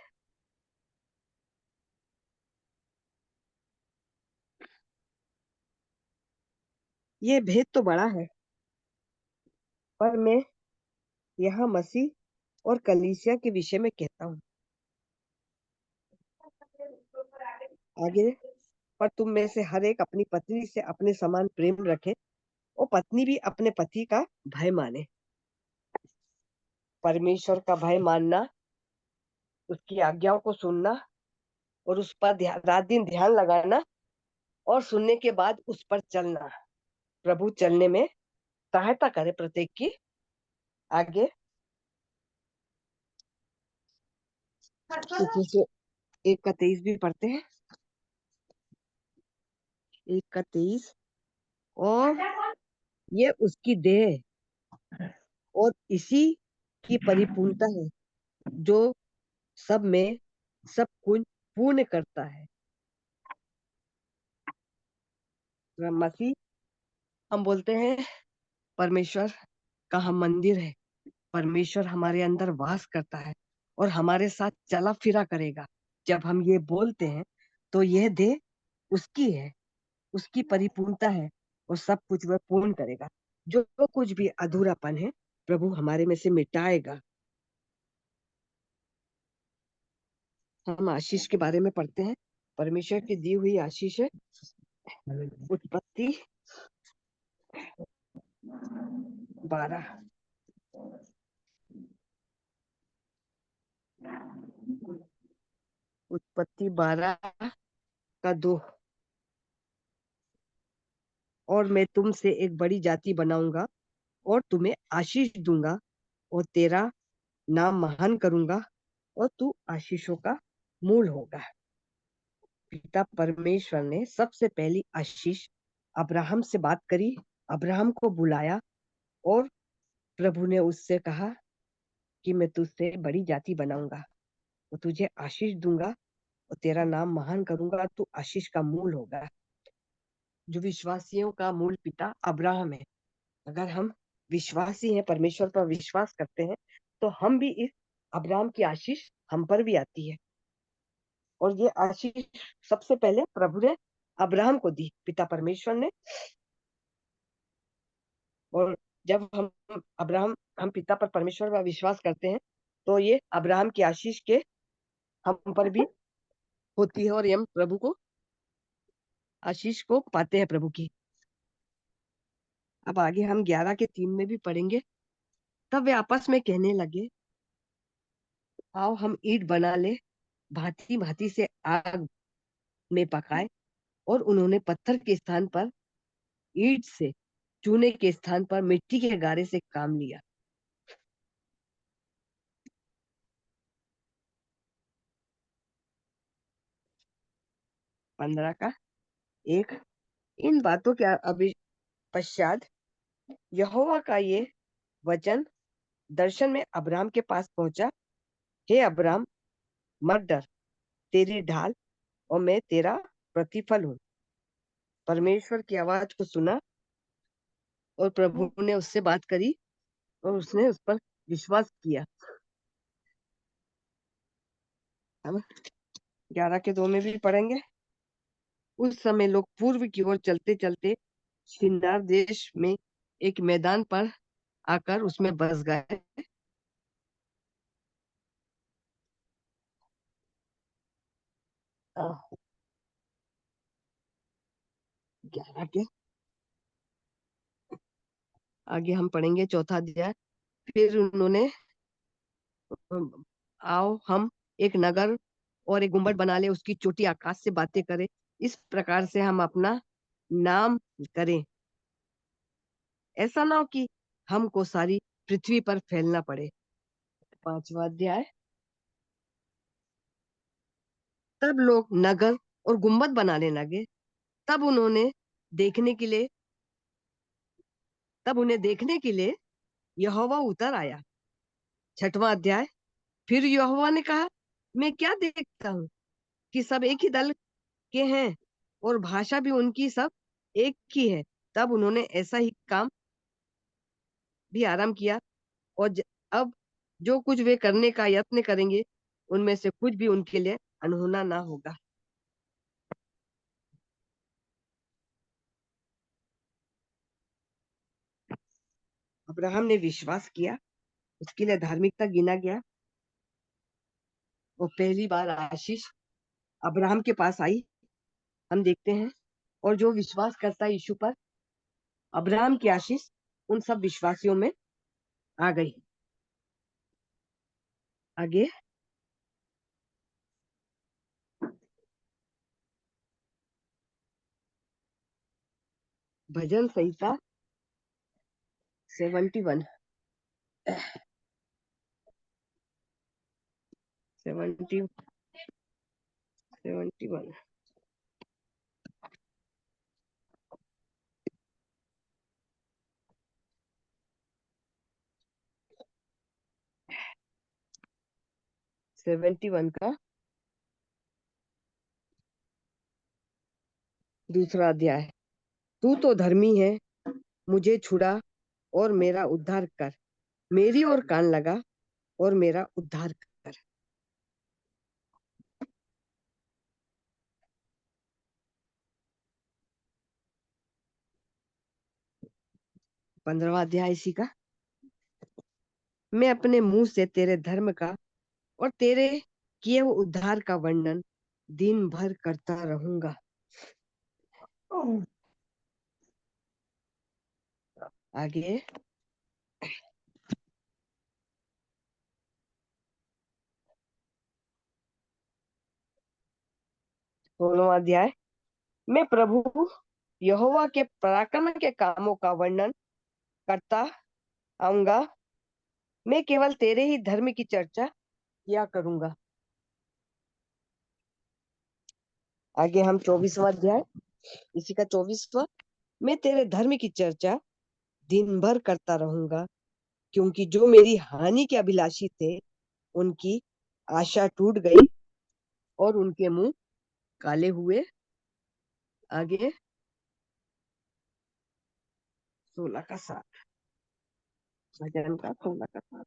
ये भेद तो बड़ा है, पर मैं यहाँ मसीह और कलीसिया के विषय में कहता हूँ। आगे, पर तुम में से हर एक अपनी पत्नी से अपने समान प्रेम रखे, और पत्नी भी अपने पति का भय माने। परमेश्वर का भय मानना, उसकी आज्ञाओं को सुनना और उस पर रात दिन ध्यान लगाना, और सुनने के बाद उस पर चलना प्रभु चलने में सहायता करे प्रत्येक की। आगे इफिसियों 1 का 23 भी पढ़ते हैं। 1 का 23। और ये उसकी देह और इसी की परिपूर्णता है, जो सब में सब कुछ पूर्ण करता है। मसीह, हम बोलते हैं परमेश्वर का हम मंदिर है, परमेश्वर हमारे अंदर वास करता है, और हमारे साथ चला फिरा करेगा। जब हम ये बोलते हैं तो यह देह उसकी है, उसकी परिपूर्णता है और सब कुछ वह पूर्ण करेगा। जो कुछ भी अधूरापन है प्रभु हमारे में से मिटाएगा। हम आशीष के बारे में पढ़ते हैं। परमेश्वर की दी हुई आशीष है उत्पत्ति 12। उत्पत्ति 12 का 2। और मैं तुमसे एक बड़ी जाति बनाऊंगा और तुम्हें आशीष दूंगा और तेरा नाम महान करूंगा और तू आशीषों का मूल होगा। पिता परमेश्वर ने सबसे पहली आशीष अब्राहम से बात करी, अब्राहम को बुलाया और प्रभु ने उससे कहा कि मैं तुझसे बड़ी जाति बनाऊंगा और तुझे आशीष दूंगा और तेरा नाम महान करूंगा, तू आशीष का मूल होगा। जो विश्वासियों का मूल पिता अब्राहम है। अगर हम विश्वासी हैं, परमेश्वर पर विश्वास करते हैं, तो हम भी इस अब्राहम की आशीष हम पर भी आती है। और ये आशीष सबसे पहले प्रभु ने अब्राहम को दी, पिता परमेश्वर ने। और जब हम पिता पर परमेश्वर पर विश्वास करते हैं तो ये अब्राहम की आशीष के हम पर भी होती है और हम प्रभु को आशीष को पाते हैं प्रभु की। अब आगे हम 11 के 3 में भी पढ़ेंगे। तब वे आपस में कहने लगे, आओ हम ईंट बना ले, भांति भांति से आग में पकाए। और उन्होंने पत्थर के स्थान पर ईंट से, चूने के स्थान पर मिट्टी के गारे से काम लिया। पंद्रह का 1। इन बातों के अभी पश्चात यहोवा का ये वचन दर्शन में अब्राहम के पास पहुंचा, हे अब्राहम मत डर, तेरी ढाल और मैं तेरा प्रतिफल हूँ। परमेश्वर की आवाज को सुना और प्रभु ने उससे बात करी और उसने उस पर विश्वास किया। हम 11 के 2 में भी पढ़ेंगे। उस समय लोग पूर्व की ओर चलते चलते शिनार देश में एक मैदान पर आकर उसमें बस गए। 11 के आगे हम पढ़ेंगे 4था अध्याय। फिर उन्होंने, आओ हम एक नगर और एक गुम्बद बना ले, उसकी चोटी आकाश से बातें करें, इस प्रकार से हम अपना नाम करें, ऐसा ना हो कि हमको सारी पृथ्वी पर फैलना पड़े। 5वां अध्याय। तब लोग नगर और गुम्बद बनाने लगे। तब देखने के लिए तब उन्हें देखने के लिए यहोवा उतर आया। 6वां अध्याय। फिर यहोवा ने कहा, मैं क्या देखता हूँ कि सब एक ही दल के हैं और भाषा भी उनकी सब एक ही है। तब उन्होंने ऐसा ही काम भी आराम किया और अब जो कुछ वे करने का यत्न करेंगे उनमें से कुछ भी उनके लिए अनहोना ना होगा। अब्राहम ने विश्वास किया, उसके लिए धार्मिकता गिना गया और पहली बार आशीष अब्राहम के पास आई, हम देखते हैं। और जो विश्वास करता है यीशु पर, अब्राहम की आशीष उन सब विश्वासियों में आ गई। आगे भजन संहिता 71 71 71 का 2 अध्याय। तू तो धर्मी है, मुझे छुड़ा और मेरा उद्धार कर, मेरी ओर कान लगा और मेरा उद्धार कर। 15वां अध्याय इसी का। मैं अपने मुंह से तेरे धर्म का और तेरे किए हुए उद्धार का वर्णन दिन भर करता रहूंगा। आगे 16वां अध्याय। मैं प्रभु यहोवा के पराक्रम के कामों का वर्णन करता आऊंगा। मैं केवल तेरे ही धर्म की चर्चा किया करूंगा। आगे हम 24वां अध्याय इसी का 24वां। मैं तेरे धर्म की चर्चा दिन भर करता रहूंगा, क्योंकि जो मेरी हानि के अभिलाषी थे उनकी आशा टूट गई और उनके मुंह काले हुए। आगे 16 का 7, भजन का 16 का 7।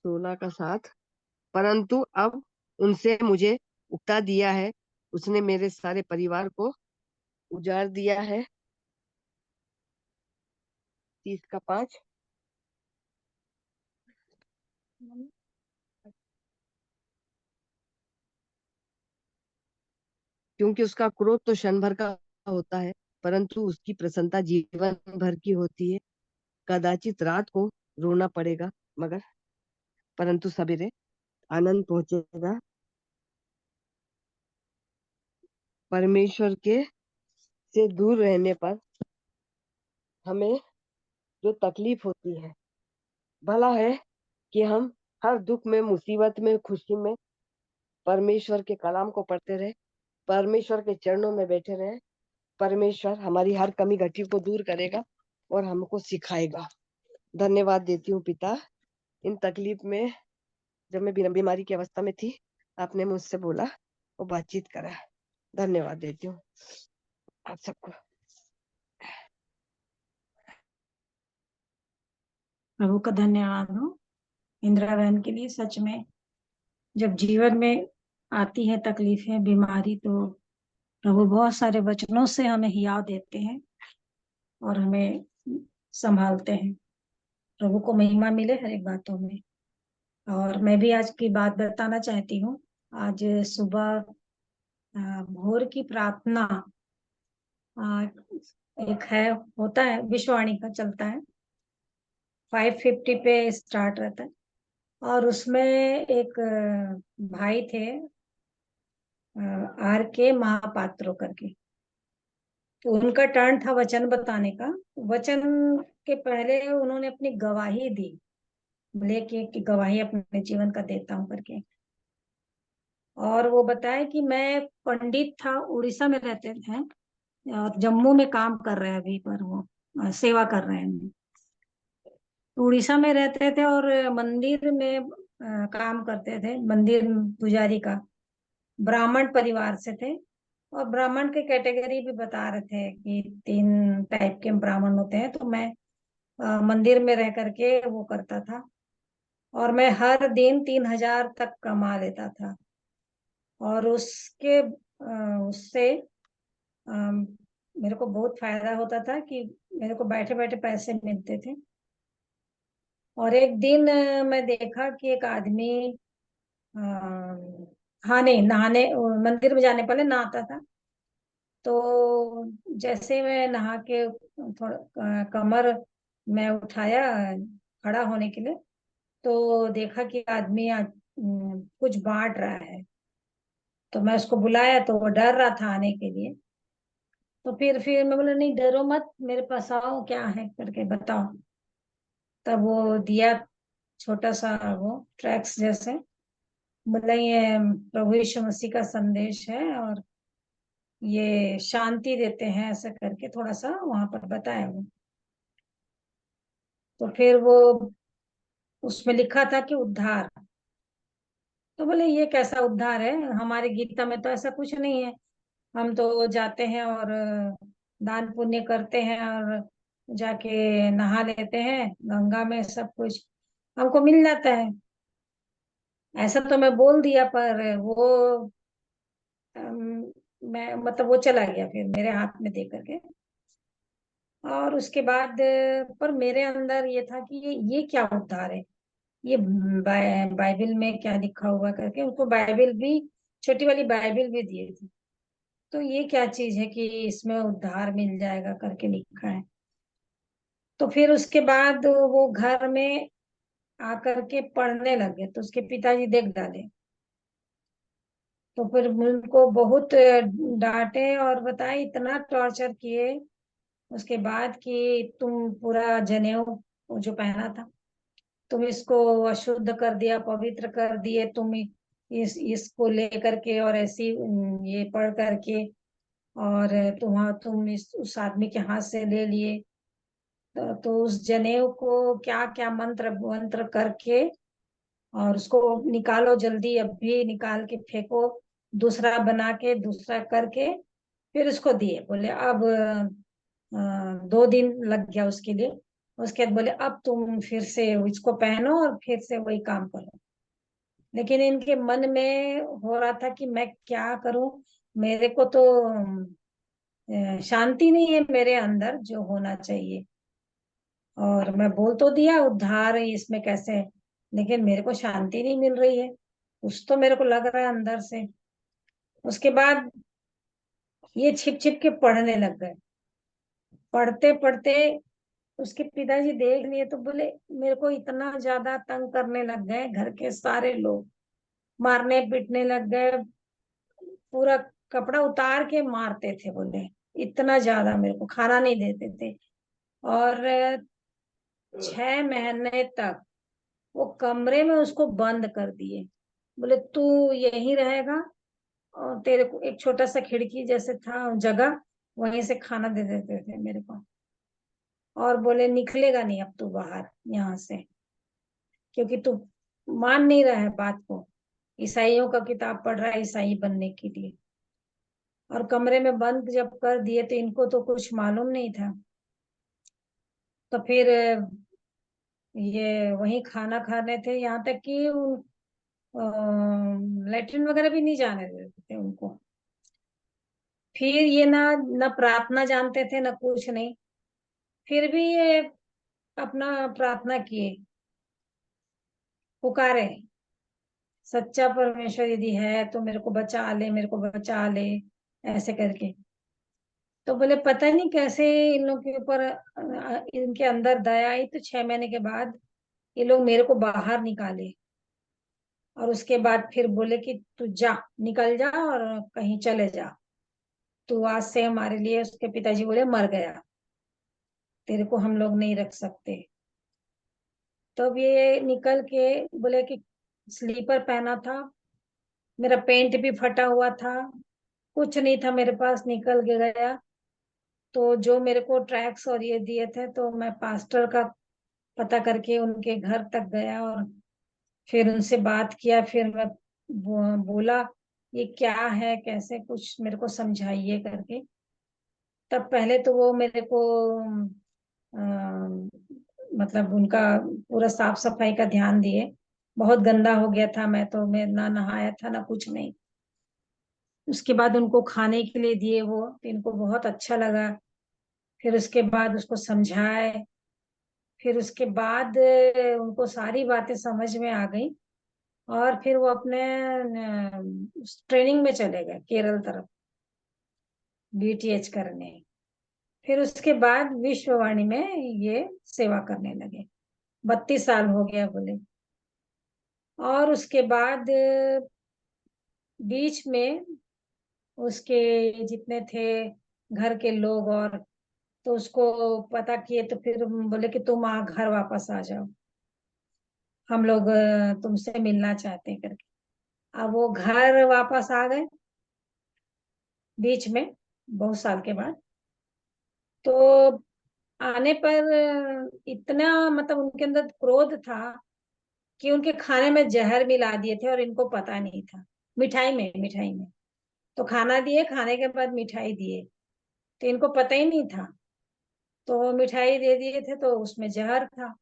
16 का 7। परंतु अब उनसे मुझे उकता दिया है, उसने मेरे सारे परिवार को उजाड़ दिया है। 30 का 5। क्योंकि उसका क्रोध तो क्षण भर का होता है, परंतु उसकी प्रसन्नता जीवन भर की होती है। कदाचित रात को रोना पड़ेगा, मगर परंतु सवेरे आनंद पहुंचेगा। परमेश्वर के से दूर रहने पर हमें जो तकलीफ होती है, भला है कि हम हर दुख में, मुसीबत में, खुशी में परमेश्वर के कलाम को पढ़ते रहे, परमेश्वर के चरणों में बैठे रहे। परमेश्वर हमारी हर कमी घटी को दूर करेगा और हमको सिखाएगा। धन्यवाद देती हूँ पिता। इन तकलीफ में जब मैं बीमारी की अवस्था में थी, आपने मुझसे बोला और बातचीत करा। धन्यवाद देती हूँ आप सबको। प्रभु का धन्यवाद हो इंदिरा बहन के लिए। सच में जब जीवन में आती है तकलीफें, बीमारी, तो प्रभु बहुत सारे वचनों से हमें हिया देते हैं और हमें संभालते हैं। प्रभु को महिमा मिले हर एक बातों में। और मैं भी आज की बात बताना चाहती हूँ। आज सुबह भोर की प्रार्थना आ, एक है, होता है, विश्ववाणी का चलता है, 5:50 पे स्टार्ट रहता है। और उसमें एक भाई थे, आर के महापात्रो करके। तो उनका टर्न था वचन बताने का। वचन के पहले उन्होंने अपनी गवाही दी, बोले कि गवाही अपने जीवन का देता हूँ करके। और वो बताए कि मैं पंडित था, उड़ीसा में रहते थे और जम्मू में काम कर रहे हैं अभी, पर वो सेवा कर रहे हैं। तो उड़ीसा में रहते थे और मंदिर में काम करते थे, मंदिर पुजारी का। ब्राह्मण परिवार से थे और ब्राह्मण के कैटेगरी भी बता रहे थे कि 3 टाइप के ब्राह्मण होते हैं। तो मैं मंदिर में रह करके वो करता था और मैं हर दिन 3,000 तक कमा लेता था। और उससे मेरे को बहुत फायदा होता था कि मेरे को बैठे बैठे पैसे मिलते थे। और एक दिन मैं देखा कि एक आदमी अ, हाँ नहीं, नहाने मंदिर में जाने पहले नहाता था। तो जैसे मैं नहा के थोड़ा कमर में उठाया खड़ा होने के लिए, तो देखा कि आदमी कुछ बांट रहा है। तो मैं उसको बुलाया तो वो डर रहा था आने के लिए। तो फिर मैं बोला, नहीं डरो मत, मेरे पास आओ, क्या है करके बताओ। तब वो दिया छोटा सा वो ट्रैक्स जैसे, बोला ये प्रभु यीशु मसीह का संदेश है और ये शांति देते हैं, ऐसा करके थोड़ा सा वहां पर बताया वो। तो फिर वो उसमें लिखा था कि उद्धार। तो बोले ये कैसा उद्धार है, हमारे गीता में तो ऐसा कुछ नहीं है। हम तो जाते हैं और दान पुण्य करते हैं और जाके नहा लेते हैं गंगा में, सब कुछ हमको मिल जाता है। ऐसा तो मैं बोल दिया, पर वो मैं मतलब वो चला गया फिर मेरे हाथ में दे करके। और उसके बाद पर मेरे अंदर ये था कि ये क्या उद्धार है, ये बाइबल में क्या लिखा हुआ करके उनको बाइबल भी, छोटी वाली बाइबल भी दिए थे। तो ये क्या चीज है कि इसमें उद्धार मिल जाएगा करके लिखा है। तो फिर उसके बाद वो घर में आकर के पढ़ने लगे तो उसके पिताजी देख डाले। तो फिर उनको बहुत डांटे और बताए, इतना टॉर्चर किए उसके बाद कि तुम पूरा जनेऊ जो पहना था तुम इसको अशुद्ध कर दिया, पवित्र कर दिए तुम, इसको लेकर के और ऐसी ये पढ़ करके, और तुम इस उस आदमी के हाथ से ले लिए। तो उस जनेऊ को क्या क्या मंत्र मंत्र करके और उसको निकालो जल्दी, अभी निकाल के फेंको, दूसरा बना के दूसरा करके फिर उसको दिए। बोले अब 2 दिन लग गया उसके लिए। उसके बाद बोले अब तुम फिर से इसको पहनो और फिर से वही काम करो। लेकिन इनके मन में हो रहा था कि मैं क्या करूं, मेरे को तो शांति नहीं है मेरे अंदर जो होना चाहिए। और मैं बोल तो दिया उद्धार है इसमें कैसे, लेकिन मेरे को शांति नहीं मिल रही है, कुछ तो मेरे को लग रहा है अंदर से। उसके बाद ये छिप छिप के पढ़ने लग गए। पढ़ते पढ़ते उसके पिताजी देख लिए तो बोले मेरे को इतना ज्यादा तंग करने लग गए, घर के सारे लोग मारने पीटने लग गए, पूरा कपड़ा उतार के मारते थे। बोले इतना ज्यादा मेरे को खाना नहीं देते थे। और 6 महीने तक वो कमरे में उसको बंद कर दिए। बोले तू यहीं रहेगा, और तेरे को एक छोटा सा खिड़की जैसे था जगह, वहीं से खाना दे देते थे मेरे को। और बोले निकलेगा नहीं अब तू बाहर यहाँ से, क्योंकि तू मान नहीं रहा है बात को, ईसाइयों का किताब पढ़ रहा है ईसाई बनने के लिए। और कमरे में बंद जब कर दिए तो इनको तो कुछ मालूम नहीं था। तो फिर ये वहीं खाना खाने थे, यहाँ तक कि लेटरिन वगैरह भी नहीं जाने देते थे उनको। फिर ये ना ना प्रार्थना जानते थे ना कुछ नहीं, फिर भी ये अपना प्रार्थना किए, पुकारे सच्चा परमेश्वर यदि है तो मेरे को बचा ले, मेरे को बचा ले, ऐसे करके। तो बोले पता नहीं कैसे इन लोग के ऊपर इनके अंदर दया आई, तो 6 महीने के बाद ये लोग मेरे को बाहर निकाले। और उसके बाद फिर बोले कि तू जा, निकल जा और कहीं चले जा, तू आज से हमारे लिए, उसके पिताजी बोले मर गया, तेरे को हम लोग नहीं रख सकते। तब ये निकल के बोले कि स्लीपर पहना था, मेरा पेंट भी फटा हुआ था, कुछ नहीं था मेरे पास, निकल के गया। तो जो मेरे को ट्रैक्स और ये दिए थे तो मैं पास्टर का पता करके उनके घर तक गया और फिर उनसे बात किया। फिर मैं बोला ये क्या है, कैसे, कुछ मेरे को समझाइए करके। तब पहले तो वो मेरे को अ, मतलब उनका पूरा साफ सफाई का ध्यान दिए। बहुत गंदा हो गया था, मैं ना नहाया था ना कुछ नहीं। उसके बाद उनको खाने के लिए दिए वो, तो इनको बहुत अच्छा लगा। फिर उसके बाद उसको समझाए। फिर उसके बाद उनको सारी बातें समझ में आ गई। और फिर वो अपने ट्रेनिंग में चले गए केरल तरफ, बीटीएच करने। फिर उसके बाद विश्ववाणी में ये सेवा करने लगे। 32 साल हो गया बोले। और उसके बाद बीच में उसके जितने थे घर के लोग, और तो उसको पता किए तो फिर बोले कि तुम घर वापस आ जाओ, हम लोग तुमसे मिलना चाहते हैं करके। अब वो घर वापस आ गए बीच में, बहुत साल के बाद। तो आने पर इतना मतलब उनके अंदर क्रोध था कि उनके खाने में जहर मिला दिए थे और इनको पता नहीं था। मिठाई में तो खाना दिए, खाने के बाद मिठाई दिए, तो इनको पता ही नहीं था। तो मिठाई दे दिए थे तो उसमें जहर था।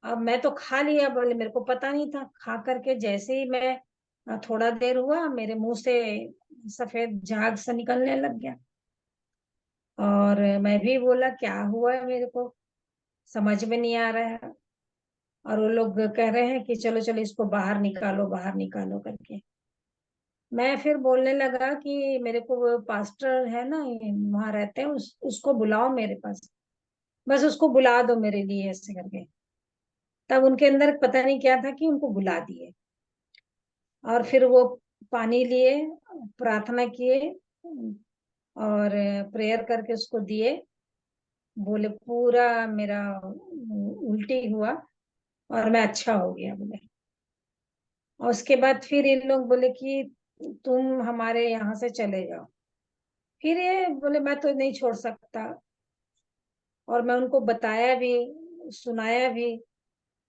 अब मैं तो खा लिया, बोले मेरे को पता नहीं था। खा करके जैसे ही मैं थोड़ा देर हुआ, मेरे मुंह से सफेद झाग सा निकलने लग गया। और मैं भी बोला क्या हुआ है, मेरे को समझ में नहीं आ रहा है। और वो लोग कह रहे हैं कि चलो चलो इसको बाहर निकालो, बाहर निकालो करके। मैं फिर बोलने लगा कि मेरे को वो पास्टर है ना, वहां रहते हैं, उसको बुलाओ मेरे पास, बस उसको बुला दो मेरे लिए, ऐसे करके। तब उनके अंदर पता नहीं क्या था कि उनको बुला दिए। और फिर वो पानी लिए, प्रार्थना किए, और प्रेयर करके उसको दिए। बोले पूरा मेरा उल्टी हुआ और मैं अच्छा हो गया, बोले। और उसके बाद फिर इन लोग बोले कि तुम हमारे यहाँ से चले जाओ। फिर ये बोले मैं तो नहीं छोड़ सकता। और मैं उनको बताया भी, सुनाया भी,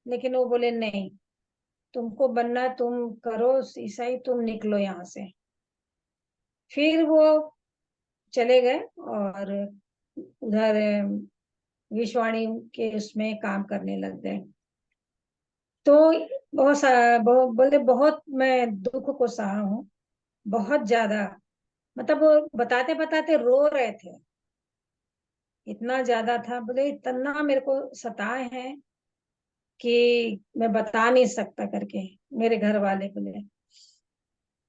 लेकिन वो बोले नहीं, तुमको बनना तुम करो ईसाई, तुम निकलो यहाँ से। फिर वो चले गए और उधर विश्ववाणी के उसमें काम करने लग गए। तो बोले बहुत मैं दुख को सहा हूँ, बहुत ज्यादा। मतलब वो बताते बताते रो रहे थे, इतना ज्यादा था। बोले इतना मेरे को सताए हैं कि मैं बता नहीं सकता करके, मेरे घर वाले बोले।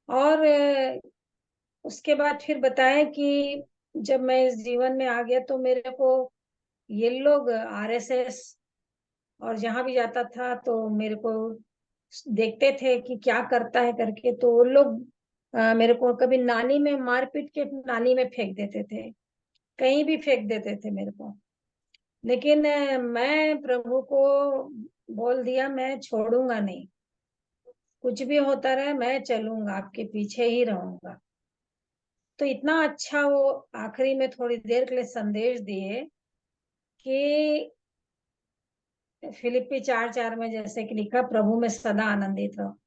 और उसके बाद फिर बताया कि जब मैं इस जीवन में आ गया तो मेरे को ये लोग आरएसएस, और जहां भी जाता था तो मेरे को देखते थे कि क्या करता है करके, तो वो लोग मेरे को कभी नाली में मारपीट के नाली में फेंक देते थे, कहीं भी फेंक देते थे मेरे को। लेकिन मैं प्रभु को बोल दिया, मैं छोड़ूंगा नहीं, कुछ भी होता रहे मैं चलूंगा, आपके पीछे ही रहूंगा। तो इतना अच्छा वो आखिरी में थोड़ी देर के लिए संदेश दिए कि फिलिप्पी 4:4 में जैसे कि लिखा, प्रभु में सदा आनंदित रहो।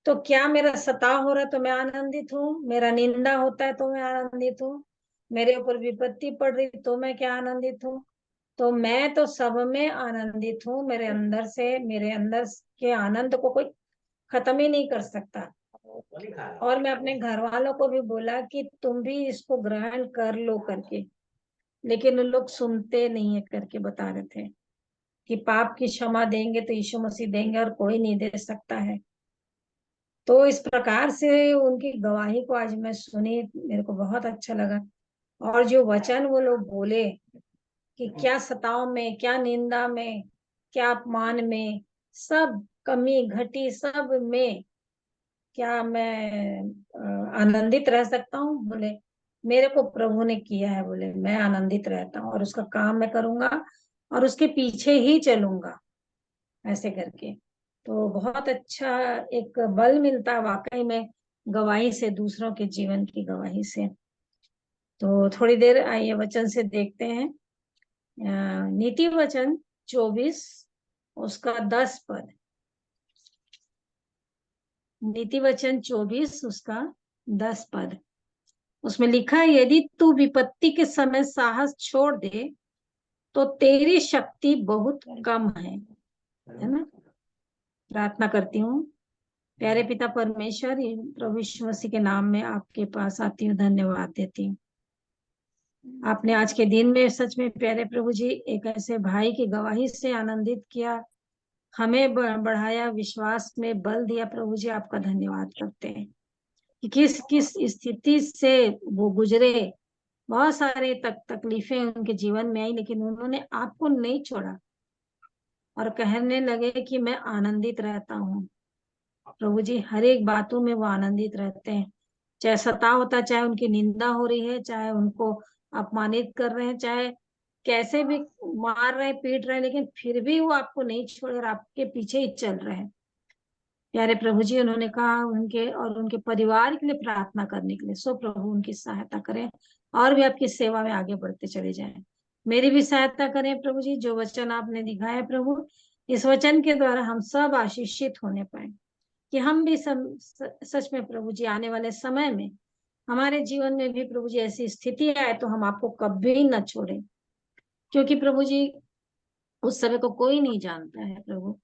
तो क्या मेरा सताव हो रहा है तो मैं आनंदित हूँ, मेरा निंदा होता है तो मैं आनंदित हूँ, मेरे ऊपर विपत्ति पड़ रही तो मैं क्या आनंदित हूँ? तो मैं तो सब में आनंदित हूँ। मेरे अंदर से, मेरे अंदर के आनंद को कोई खत्म ही नहीं कर सकता। और मैं अपने घर वालों को भी बोला कि तुम भी इसको ग्रहण कर लो करके, लेकिन उन लोग सुनते नहीं है करके बता रहे थे कि पाप की क्षमा देंगे तो यीशु मसीह देंगे और कोई नहीं दे सकता है। तो इस प्रकार से उनकी गवाही को आज मैं सुनी, मेरे को बहुत अच्छा लगा। और जो वचन वो लोग बोले कि क्या सताव में, क्या निंदा में, क्या अपमान में, सब कमी घटी सब में क्या मैं आनंदित रह सकता हूँ? बोले मेरे को प्रभु ने किया है, बोले मैं आनंदित रहता हूँ और उसका काम मैं करूंगा और उसके पीछे ही चलूंगा, ऐसे करके। तो बहुत अच्छा एक बल मिलता है वाकई में गवाही से, दूसरों के जीवन की गवाही से। तो थोड़ी देर आइए वचन से देखते हैं। नीति वचन 24 उसका 10 पद। नीति वचन 24 उसका 10 पद। उसमें लिखा है, यदि तू विपत्ति के समय साहस छोड़ दे तो तेरी शक्ति बहुत कम है ना? प्रार्थना करती हूँ। प्यारे पिता परमेश्वर, प्रभु यीशु मसीह के नाम में आपके पास आती हूँ, धन्यवाद देती हूँ। आपने आज के दिन में सच में प्यारे प्रभु जी एक ऐसे भाई की गवाही से आनंदित किया, हमें बढ़ाया, विश्वास में बल दिया। प्रभु जी आपका धन्यवाद करते हैं कि किस किस स्थिति से वो गुजरे। बहुत सारे तकलीफें उनके जीवन में आई, लेकिन उन्होंने आपको नहीं छोड़ा और कहने लगे कि मैं आनंदित रहता हूँ। प्रभु जी हर एक बातों में वो आनंदित रहते हैं, चाहे सताव होता है, चाहे उनकी निंदा हो रही है, चाहे उनको अपमानित कर रहे हैं, चाहे कैसे भी मार रहे हैं, पीट रहे हैं, लेकिन फिर भी वो आपको नहीं छोड़े और आपके पीछे ही चल रहे हैं। प्यारे प्रभु जी, उन्होंने कहा उनके और उनके परिवार के लिए प्रार्थना करने के लिए। सो प्रभु उनकी सहायता करें और भी आपकी सेवा में आगे बढ़ते चले जाएं। मेरी भी सहायता करें प्रभु जी, जो वचन आपने दिखाया है प्रभु, इस वचन के द्वारा हम सब आशीषित होने पाए, कि हम भी सब सच में प्रभु जी आने वाले समय में हमारे जीवन में भी प्रभु जी ऐसी स्थिति आए तो हम आपको कभी न छोड़ें, क्योंकि प्रभु जी उस समय को कोई नहीं जानता है प्रभु।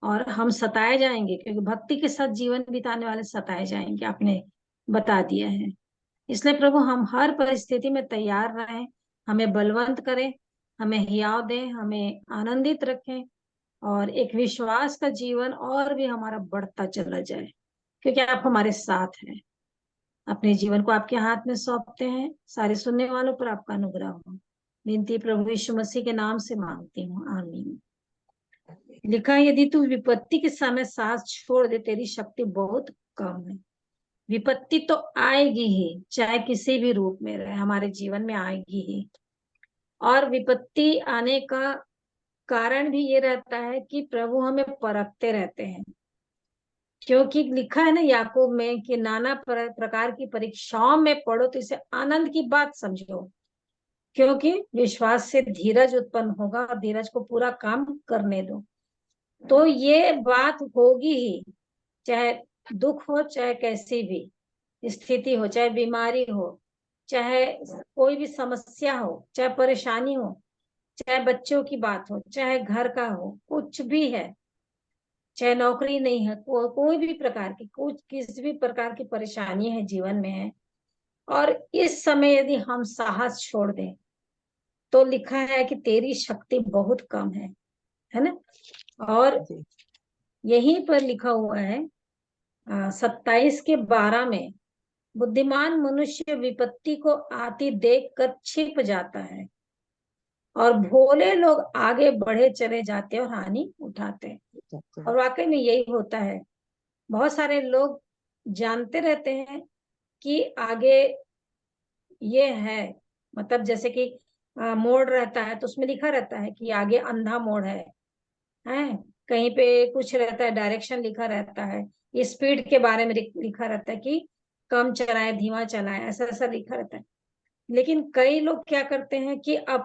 और हम सताए जाएंगे, क्योंकि भक्ति के साथ जीवन बिताने वाले सताए जाएंगे, आपने बता दिया है। इसलिए प्रभु हम हर परिस्थिति में तैयार रहें, हमें बलवंत करें, हमें हियाव दें, हमें आनंदित रखें, और एक विश्वास का जीवन और भी हमारा बढ़ता चला जाए, क्योंकि आप हमारे साथ हैं। अपने जीवन को आपके हाथ में सौंपते हैं, सारे सुनने वालों पर आपका अनुग्रह हो। विनती प्रभु यीशु मसीह के नाम से मांगती हूँ, आमीन। लिखा है, यदि तू विपत्ति के समय सांस छोड़ दे, तेरी शक्ति बहुत कम है। विपत्ति तो आएगी ही, चाहे किसी भी रूप में रहे, हमारे जीवन में आएगी ही। और विपत्ति आने का कारण भी ये रहता है कि प्रभु हमें परखते रहते हैं, क्योंकि लिखा है ना याकूब में कि नाना प्रकार की परीक्षाओं में पड़ो तो इसे आनंद की बात समझो, क्योंकि विश्वास से धीरज उत्पन्न होगा, और धीरज को पूरा काम करने दो। तो ये बात होगी ही, चाहे दुख हो, चाहे कैसी भी स्थिति हो, चाहे बीमारी हो, चाहे कोई भी समस्या हो, चाहे परेशानी हो, चाहे बच्चों की बात हो, चाहे घर का हो, कुछ भी है, चाहे नौकरी नहीं है, कोई भी प्रकार की, कुछ किसी भी प्रकार की परेशानी है जीवन में है, और इस समय यदि हम साहस छोड़ दें तो लिखा है कि तेरी शक्ति बहुत कम है ना। और जी यहीं पर लिखा हुआ है 27:12 में, बुद्धिमान मनुष्य विपत्ति को आती देख कर छिप जाता है, और भोले लोग आगे बढ़े चले जाते हैं और हानि उठाते हैं। और वाकई में यही होता है, बहुत सारे लोग जानते रहते हैं कि आगे ये है, मतलब जैसे कि मोड़ रहता है तो उसमें लिखा रहता है कि आगे अंधा मोड़ है, कहीं पे कुछ रहता है, डायरेक्शन लिखा रहता है, स्पीड के बारे में लिखा रहता है कि कम चलाएं, धीमा चलाएं, ऐसा ऐसा लिखा रहता है। लेकिन कई लोग क्या करते हैं कि आ,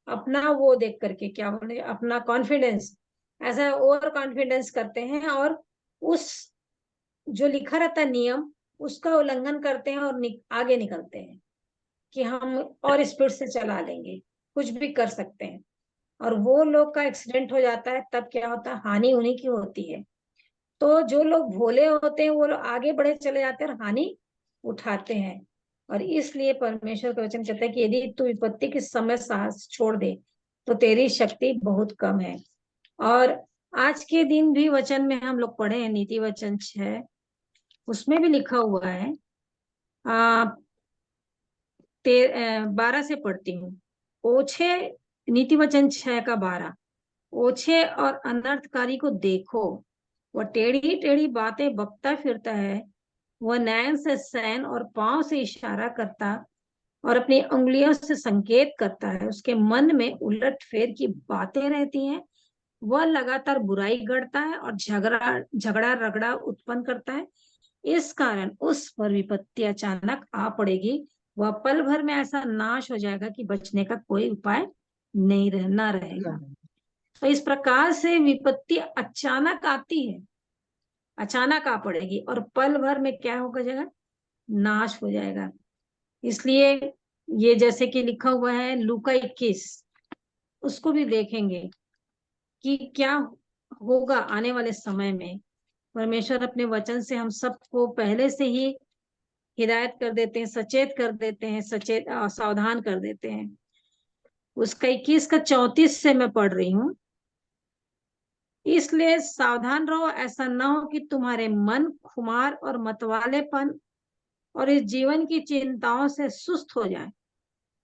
अपना वो देख करके, क्या बोले, अपना कॉन्फिडेंस, ऐसा ओवर कॉन्फिडेंस करते हैं, और उस जो लिखा रहता है नियम, उसका उल्लंघन करते हैं और आगे निकलते हैं कि हम और स्पीड से चला लेंगे, कुछ भी कर सकते हैं। और वो लोग का एक्सीडेंट हो जाता है, तब क्या होता है, हानि उन्हीं की होती है। तो जो लोग भोले होते हैं वो लोग आगे बढ़े चले जाते हैं और हानि उठाते हैं। और इसलिए परमेश्वर का वचन कहता है कि यदि तू विपत्ति के समय साहस छोड़ दे तो तेरी शक्ति बहुत कम है। और आज के दिन भी वचन में हम लोग पढ़े हैं, नीति वचन 6, उसमें भी लिखा हुआ है, 12 से पढ़ती हूँ। ओछे, नीति वचन 6 का 12, ओछे और अनर्थकारी को देखो, वह टेढ़ी टेढ़ी बातें बकता फिरता है, वह नैन से सैन और पांव से इशारा करता और अपनी उंगलियों से संकेत करता है, उसके मन में उलट फेर की बातें रहती हैं, वह लगातार बुराई गढ़ता है और झगड़ा झगड़ा रगड़ा उत्पन्न करता है। इस कारण उस पर विपत्ति अचानक आ पड़ेगी, वह पल भर में ऐसा नाश हो जाएगा कि बचने का कोई उपाय नहीं रहना रहेगा। तो इस प्रकार से विपत्ति अचानक आती है, अचानक आ पड़ेगी, और पल भर में क्या हो जाएगा, नाश हो जाएगा। इसलिए ये जैसे कि लिखा हुआ है लूका 21, उसको भी देखेंगे कि क्या होगा आने वाले समय में। परमेश्वर अपने वचन से हम सबको पहले से ही हिदायत कर देते हैं, सचेत कर देते हैं, सावधान कर देते हैं। उसका 21 का 34 से मैं पढ़ रही हूँ। इसलिए सावधान रहो, ऐसा ना हो कि तुम्हारे मन खुमार और मतवालेपन और इस जीवन की चिंताओं से सुस्त हो जाए,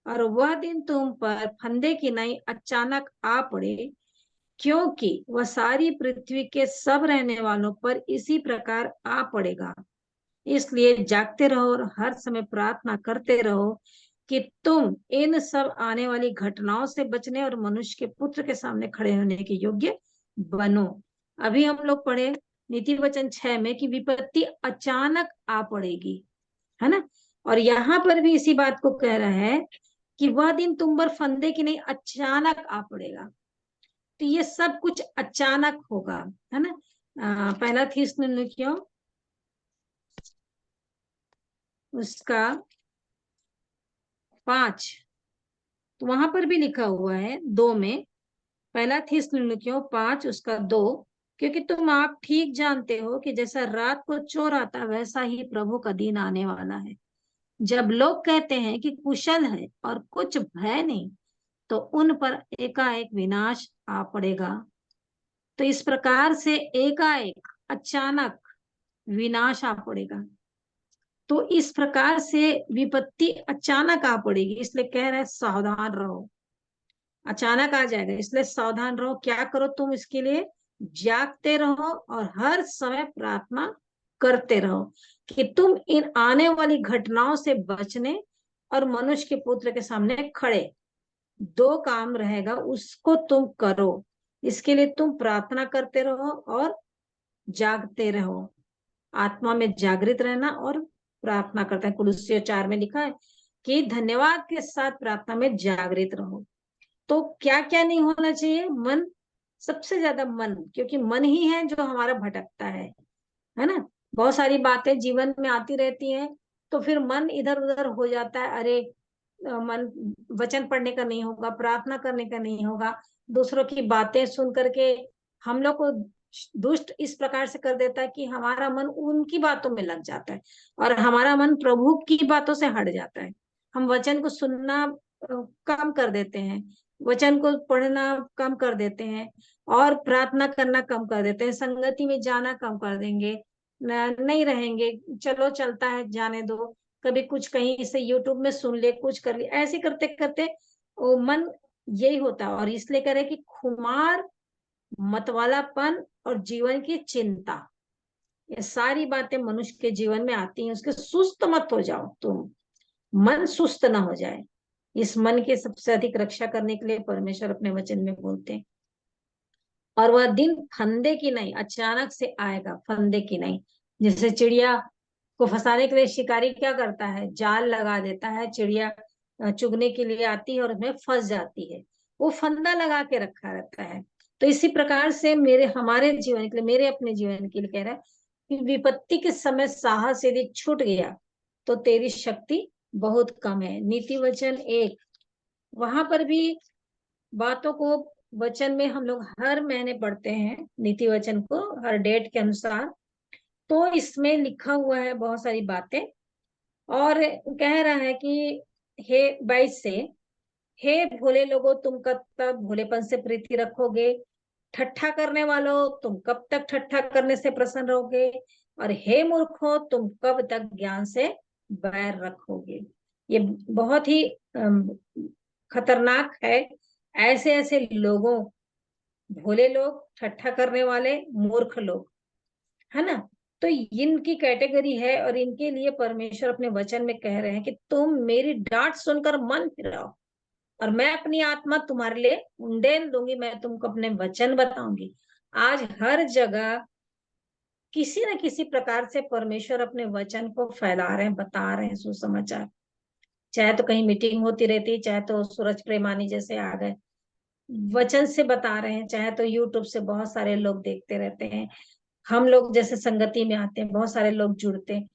और वह दिन तुम पर फंदे की नाई अचानक आ पड़े, क्योंकि वह सारी पृथ्वी के सब रहने वालों पर इसी प्रकार आ पड़ेगा। इसलिए जागते रहो और हर समय प्रार्थना करते रहो कि तुम इन सब आने वाली घटनाओं से बचने और मनुष्य के पुत्र के सामने खड़े होने के योग्य बनो। अभी हम लोग पढ़े नीति वचन 6 में कि विपत्ति अचानक आ पड़ेगी, है ना। और यहाँ पर भी इसी बात को कह रहा है कि वह दिन तुम पर फंदे की नहीं अचानक आ पड़ेगा। तो ये सब कुछ अचानक होगा, है ना। पहला थिस्सलुनीकियों उसका 5, तो वहां पर भी लिखा हुआ है 2 में, पहला थिस्सलुनीकियों 5 उसका 2, क्योंकि तुम आप ठीक जानते हो कि जैसा रात को चोर आता वैसा ही प्रभु का दिन आने वाला है। जब लोग कहते हैं कि कुशल है और कुछ भय नहीं, तो उन पर एकाएक विनाश आ पड़ेगा। तो इस प्रकार से एकाएक अचानक विनाश आ पड़ेगा। तो इस प्रकार से विपत्ति अचानक आ पड़ेगी, इसलिए कह रहे हैं सावधान रहो। अचानक आ जाएगा, इसलिए सावधान रहो। क्या करो तुम इसके लिए? जागते रहो और हर समय प्रार्थना करते रहो कि तुम इन आने वाली घटनाओं से बचने और मनुष्य के पुत्र के सामने खड़े। 2 काम रहेगा, उसको तुम करो। इसके लिए तुम प्रार्थना करते रहो और जागते रहो, आत्मा में जागृत रहना और प्रार्थना करते हैं। कुलुस्सियों 4 में लिखा है कि धन्यवाद के साथ प्रार्थना में जागृत रहो। तो क्या क्या नहीं होना चाहिए? मन, सबसे ज्यादा मन, क्योंकि मन ही है जो हमारा भटकता है ना। बहुत सारी बातें जीवन में आती रहती हैं, तो फिर मन इधर उधर हो जाता है। अरे मन वचन पढ़ने का नहीं होगा, प्रार्थना करने का नहीं होगा, दूसरों की बातें सुन करके हम लोग को दुष्ट इस प्रकार से कर देता है कि हमारा मन उनकी बातों में लग जाता है और हमारा मन प्रभु की बातों से हट जाता है। हम वचन को सुनना कम कर देते हैं, वचन को पढ़ना कम कर देते हैं और प्रार्थना करना कम कर देते हैं, संगति में जाना कम कर देंगे, नहीं रहेंगे, चलो चलता है जाने दो, कभी कुछ कहीं से यूट्यूब में सुन ले, कुछ कर ले, ऐसे करते करते वो मन यही होता है। और इसलिए कह रहे कि खुमार, मतवालापन और जीवन की चिंता, ये सारी बातें मनुष्य के जीवन में आती हैं। उसके सुस्त मत हो जाओ तुम, मन सुस्त ना हो जाए। इस मन की सबसे अधिक रक्षा करने के लिए परमेश्वर अपने वचन में बोलते हैं। और वह दिन फंदे की नहीं, अचानक से आएगा, फंदे की नहीं। जैसे चिड़िया को फंसाने के लिए शिकारी क्या करता है? जाल लगा देता है, चिड़िया चुगने के लिए आती है और उसमें फंस जाती है, वो फंदा लगा के रखा रहता है। तो इसी प्रकार से हमारे जीवन के लिए, मेरे अपने जीवन के लिए कह रहा है कि विपत्ति के समय साहस यदि छूट गया तो तेरी शक्ति बहुत कम है। नीति वचन 1, वहां पर भी बातों को वचन में हम लोग हर महीने पढ़ते हैं, नीति वचन को हर डेट के अनुसार। तो इसमें लिखा हुआ है बहुत सारी बातें और कह रहा है कि हे 22 से, हे भोले लोगों तुम कब तक भोलेपन से प्रीति रखोगे? ठट्ठा करने वालों तुम कब तक ठट्ठा करने से प्रसन्न रहोगे? और हे मूर्खों तुम कब तक ज्ञान से बैर रखोगे? ये बहुत ही खतरनाक है। ऐसे ऐसे लोगों, भोले लोग, ठट्ठा करने वाले, मूर्ख लोग, है ना, तो इनकी कैटेगरी है। और इनके लिए परमेश्वर अपने वचन में कह रहे हैं कि तुम मेरी डांट सुनकर मन फिराओ और मैं अपनी आत्मा तुम्हारे लिए उंडेल दूंगी, मैं तुमको अपने वचन बताऊंगी। आज हर जगह किसी न किसी प्रकार से परमेश्वर अपने वचन को फैला रहे हैं, बता रहे हैं सुसमाचार। चाहे तो कहीं मीटिंग होती रहती, चाहे तो सूरज प्रेमानी जैसे आ गए वचन से बता रहे हैं, चाहे तो यूट्यूब से बहुत सारे लोग देखते रहते हैं, हम लोग जैसे संगति में आते हैं बहुत सारे लोग जुड़ते हैं।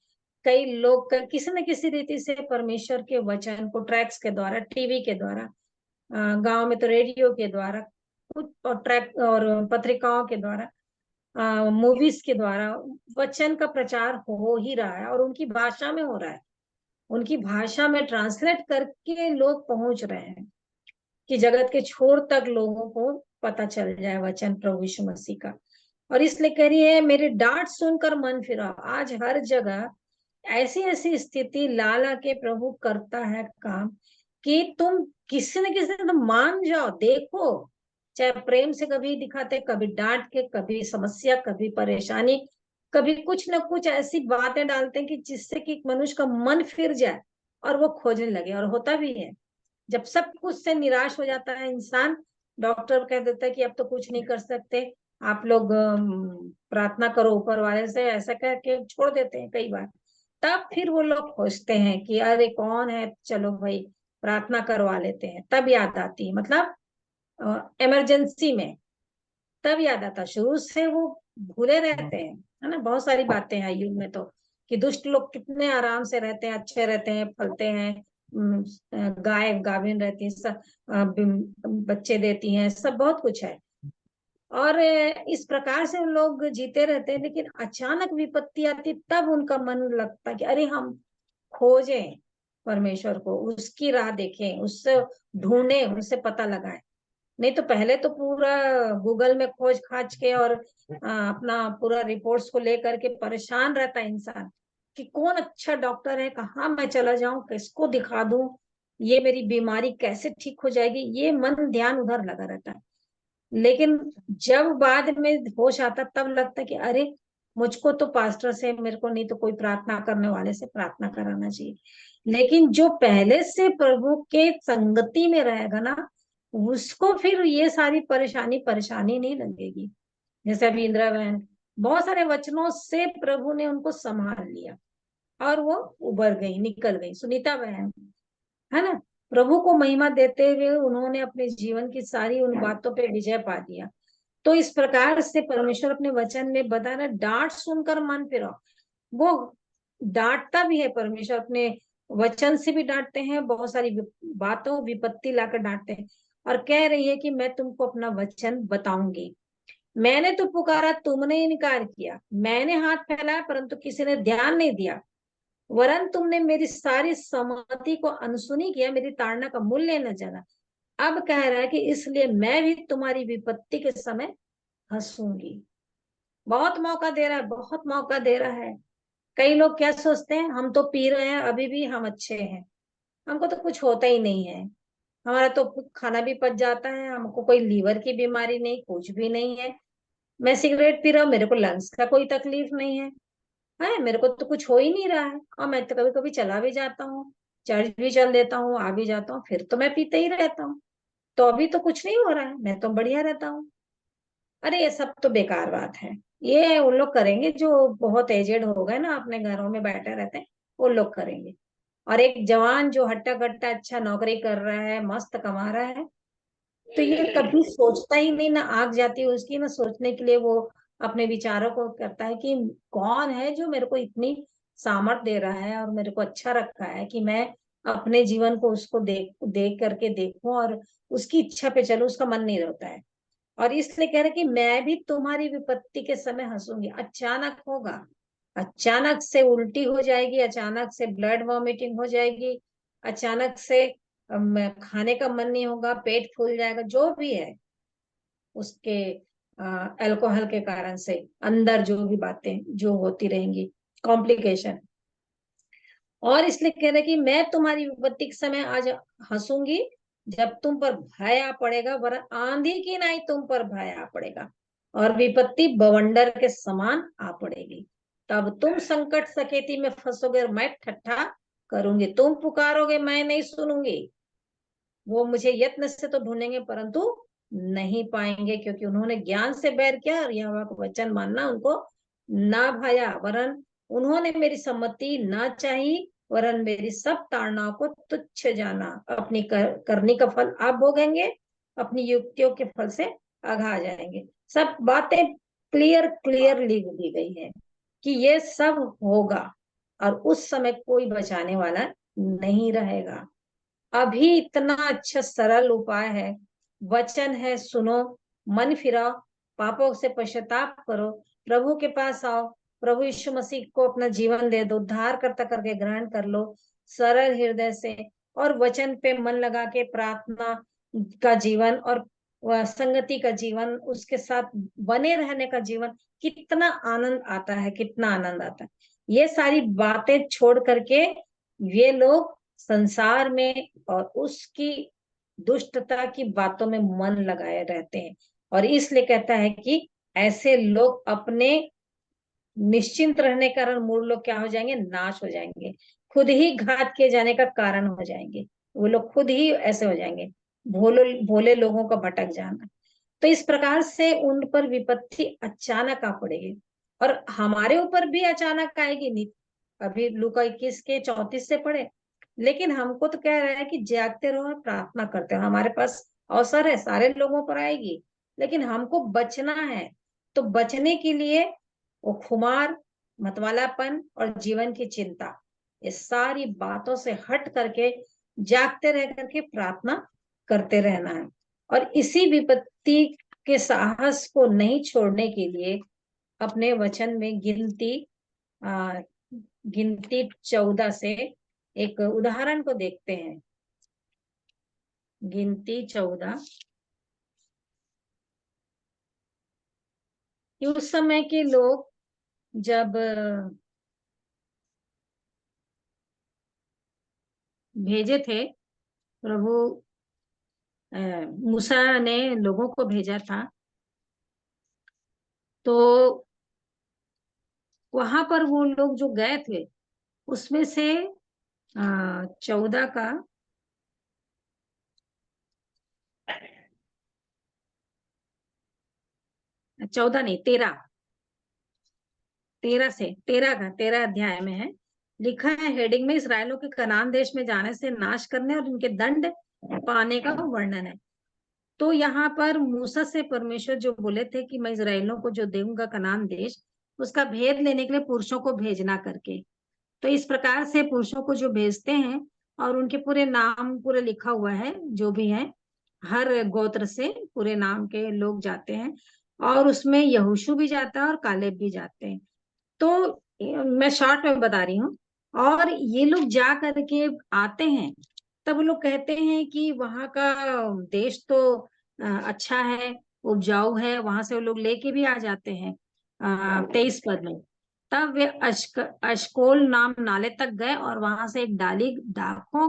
कई लोग किसी न किसी रीति से परमेश्वर के वचन को ट्रैक्स के द्वारा, टीवी के द्वारा, गांव में तो रेडियो के द्वारा, कुछ और ट्रैक और पत्रिकाओं के द्वारा, मूवीज के द्वारा वचन का प्रचार हो ही रहा है और उनकी भाषा में हो रहा है, उनकी भाषा में ट्रांसलेट करके लोग पहुंच रहे हैं कि जगत के छोर तक लोगों को पता चल जाए वचन प्रभु यीशु मसीह का। और इसलिए कह रही है मेरी डांट सुनकर मन फिराओ। आज हर जगह ऐसी ऐसी स्थिति ला के प्रभु करता है काम कि तुम किसी न किसी दिन मान जाओ, देखो, चाहे प्रेम से कभी दिखाते, कभी डांट के, कभी समस्या, कभी परेशानी, कभी कुछ न कुछ ऐसी बातें डालते हैं कि जिससे कि मनुष्य का मन फिर जाए और वो खोजने लगे। और होता भी है, जब सब कुछ से निराश हो जाता है इंसान, डॉक्टर कह देता है कि अब तो कुछ नहीं कर सकते, आप लोग प्रार्थना करो ऊपर वाले से, ऐसा कह के छोड़ देते हैं कई बार। तब फिर वो लोग खोजते हैं कि अरे कौन है, चलो भाई प्रार्थना करवा लेते हैं, तब याद आती है, मतलब इमरजेंसी में तब याद आता। शुरू से वो भूले रहते हैं, है ना। बहुत सारी बातें हैं युग में, तो कि दुष्ट लोग कितने आराम से रहते हैं, अच्छे रहते हैं, फलते हैं, गाय गाभिन रहती है, बच्चे देती हैं, सब बहुत कुछ है। और इस प्रकार से उन लोग जीते रहते हैं। लेकिन अचानक विपत्ति आती तब उनका मन लगता है कि अरे हम खोजें परमेश्वर को, उसकी राह देखें, उससे ढूंढें, उनसे पता लगाएं। नहीं तो पहले तो पूरा गूगल में खोज खाज के और अपना पूरा रिपोर्ट्स को लेकर के परेशान रहता है इंसान कि कौन अच्छा डॉक्टर है, कहाँ मैं चला जाऊं, किसको दिखा दूं, ये मेरी बीमारी कैसे ठीक हो जाएगी, ये मन ध्यान उधर लगा रहता है। लेकिन जब बाद में होश आता तब लगता है कि अरे मुझको तो पास्टर से, मेरे को नहीं तो कोई प्रार्थना करने वाले से प्रार्थना कराना चाहिए। लेकिन जो पहले से प्रभु के संगति में रहेगा ना, उसको फिर ये सारी परेशानी नहीं लगेगी। जैसे अभी इंदिरा बहन, बहुत सारे वचनों से प्रभु ने उनको संभाल लिया और वो उबर गई, निकल गई। सुनीता बहन, है ना, प्रभु को महिमा देते हुए उन्होंने अपने जीवन की सारी उन बातों पे विजय पा लिया। तो इस प्रकार से परमेश्वर अपने वचन में बता रहा, डांट सुनकर मन फिरो। वो डांटता भी है, परमेश्वर अपने वचन से भी डांटते हैं, बहुत सारी बातों विपत्ति लाकर डांटते हैं। और कह रही है कि मैं तुमको अपना वचन बताऊंगी। मैंने तो पुकारा, तुमने इनकार किया, मैंने हाथ फैलाया परंतु किसी ने ध्यान नहीं दिया, वरन तुमने मेरी सारी सम्मति को अनसुनी किया, मेरी ताड़ना का मूल्य न जाना। अब कह रहा है कि इसलिए मैं भी तुम्हारी विपत्ति के समय हंसूंगी। बहुत मौका दे रहा है, बहुत मौका दे रहा है। कई लोग क्या सोचते हैं, हम तो पी रहे हैं अभी भी हम अच्छे हैं, हमको तो कुछ होता ही नहीं है, हमारा तो खाना भी पच जाता है, हमको कोई लीवर की बीमारी नहीं, कुछ भी नहीं है। मैं सिगरेट पी रहा हूँ, मेरे को लंग्स का कोई तकलीफ नहीं है, मेरे को तो कुछ हो ही नहीं रहा है। और मैं तो कभी कभी चला भी जाता हूँ, चर्च भी चल देता हूँ, आ भी जाता हूँ, फिर तो मैं पीते ही रहता हूँ, तो अभी तो कुछ नहीं हो रहा है, मैं तो बढ़िया रहता हूँ। अरे ये सब तो बेकार बात है। ये उन लोग करेंगे जो बहुत एजेड हो गए ना, अपने घरों में बैठे रहते हैं, वो लोग करेंगे। और एक जवान जो हट्टा कट्टा अच्छा नौकरी कर रहा है, मस्त कमा रहा है, तो ये कभी सोचता ही नहीं, ना आग जाती है उसकी, ना सोचने के लिए वो अपने विचारों को करता है कि कौन है जो मेरे को इतनी सामर्थ दे रहा है और मेरे को अच्छा रखा है कि मैं अपने जीवन को उसको देख देख करके देखूं और उसकी इच्छा पे चलूं। उसका मन नहीं रहता है। और इसलिए कह रहे कि मैं भी तुम्हारी विपत्ति के समय हंसूंगी। अचानक होगा, अचानक से उल्टी हो जाएगी, अचानक से ब्लड वॉमिटिंग हो जाएगी, अचानक से खाने का मन नहीं होगा, पेट फूल जाएगा, जो भी है उसके अल्कोहल के कारण से अंदर जो भी बातें जो होती रहेंगी, कॉम्प्लिकेशन। और इसलिए कह रहे कि मैं तुम्हारी विपत्ति के समय आज हंसूंगी, जब तुम पर भय आ पड़ेगा, वरन आंधी की नाई तुम पर भय आ पड़ेगा और विपत्ति बवंडर के समान आ पड़ेगी। तब तुम संकट सकेती में फंसोगे और मैं ठट्ठा करूंगी। तुम पुकारोगे, मैं नहीं सुनूंगी। वो मुझे यत्न से तो ढूंढेंगे परंतु नहीं पाएंगे, क्योंकि उन्होंने ज्ञान से बैर किया और यहोवा का वचन मानना उनको ना भाया, वरन उन्होंने मेरी सम्मति ना चाही, वरन मेरी सब ताड़नाओं को तुच्छ जाना। अपनी करनी का फल आप भोगेंगे, अपनी युक्तियों के फल से आघा जाएंगे। सब बातें क्लियर क्लियर लिख दी गई है कि ये सब होगा और उस समय कोई बचाने वाला नहीं रहेगा। अभी इतना अच्छा सरल उपाय है, वचन है, सुनो, मन फिराओ, पापों से पश्चाताप करो, प्रभु के पास आओ, प्रभु यीशु मसीह को अपना जीवन दे दो, उद्धार करता करके ग्रहण कर लो सरल हृदय से। और वचन पे मन लगा के प्रार्थना का जीवन और संगति का जीवन, उसके साथ बने रहने का जीवन, कितना आनंद आता है, कितना आनंद आता है। ये सारी बातें छोड़ करके ये लोग संसार में और उसकी दुष्टता की बातों में मन लगाए रहते हैं। और इसलिए कहता है कि ऐसे लोग अपने निश्चिंत रहने के कारण मूल लोग क्या हो जाएंगे, नाश हो जाएंगे, खुद ही घात किए जाने का कारण हो जाएंगे। वो लोग खुद ही ऐसे हो जाएंगे, भोले भोले लोगों का भटक जाना। तो इस प्रकार से उन पर विपत्ति अचानक आ पड़ेगी और हमारे ऊपर भी अचानक आएगी। नहीं, अभी लूका 21 के 34 से पढ़े। लेकिन हमको तो कह रहा है कि जागते रहो और प्रार्थना करते रहो। हमारे पास अवसर है, सारे लोगों पर आएगी, लेकिन हमको बचना है। तो बचने के लिए वो खुमार मतवालापन और जीवन की चिंता, ये सारी बातों से हट करके जागते रह करके प्रार्थना करते रहना है। और इसी विपत्ति के साहस को नहीं छोड़ने के लिए अपने वचन में गिनती 14 से एक उदाहरण को देखते हैं। गिनती 14 कि उस समय के लोग जब भेजे थे, प्रभु मूसा ने लोगों को भेजा था, तो वहां पर वो लोग जो गए थे उसमें से 14 का 14 नहीं 13 अध्याय में है, लिखा है हेडिंग में, इसराइलों के कनान देश में जाने से नाश करने और उनके दंड पाने का वर्णन है। तो यहाँ पर मूसा से परमेश्वर जो बोले थे कि मैं इसराइलों को जो दूंगा कनान देश, उसका भेद लेने के लिए पुरुषों को भेजना करके, तो इस प्रकार से पुरुषों को जो भेजते हैं और उनके पूरे नाम पूरे लिखा हुआ है, जो भी है हर गोत्र से पूरे नाम के लोग जाते हैं, और उसमें यहोशू भी जाता है और कालेब भी जाते हैं। तो मैं शॉर्ट में बता रही हूँ। और ये लोग जा करके आते हैं, तब लोग कहते हैं कि वहां का देश तो अच्छा है, उपजाऊ है, वहां से वो लोग लेके भी आ जाते हैं। 23 पद में, तब वे अशकोल नाम नाले तक गए और वहां से एक डाली दाखों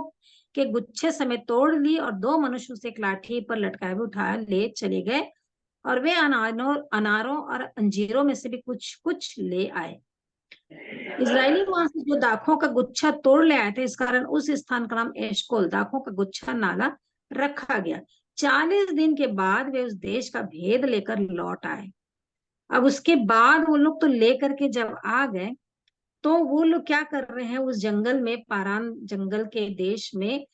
के गुच्छे समेत तोड़ ली और 2 मनुष्य उसे एक लाठी पर लटकाए हुए उठा ले चले गए, और वे अनारों और अंजीरों में से भी कुछ कुछ ले आए। इजरायली वहां से जो दाखों का गुच्छा तोड़ ले आए थे, इस कारण उस स्थान का नाम एशकोल, दाखों का गुच्छा नाला, रखा गया। 40 दिन के बाद वे उस देश का भेद लेकर लौट आए। अब उसके बाद वो लोग तो लेकर के जब आ गए, तो वो लोग क्या कर रहे हैं, उस जंगल में, पारान जंगल के देश में,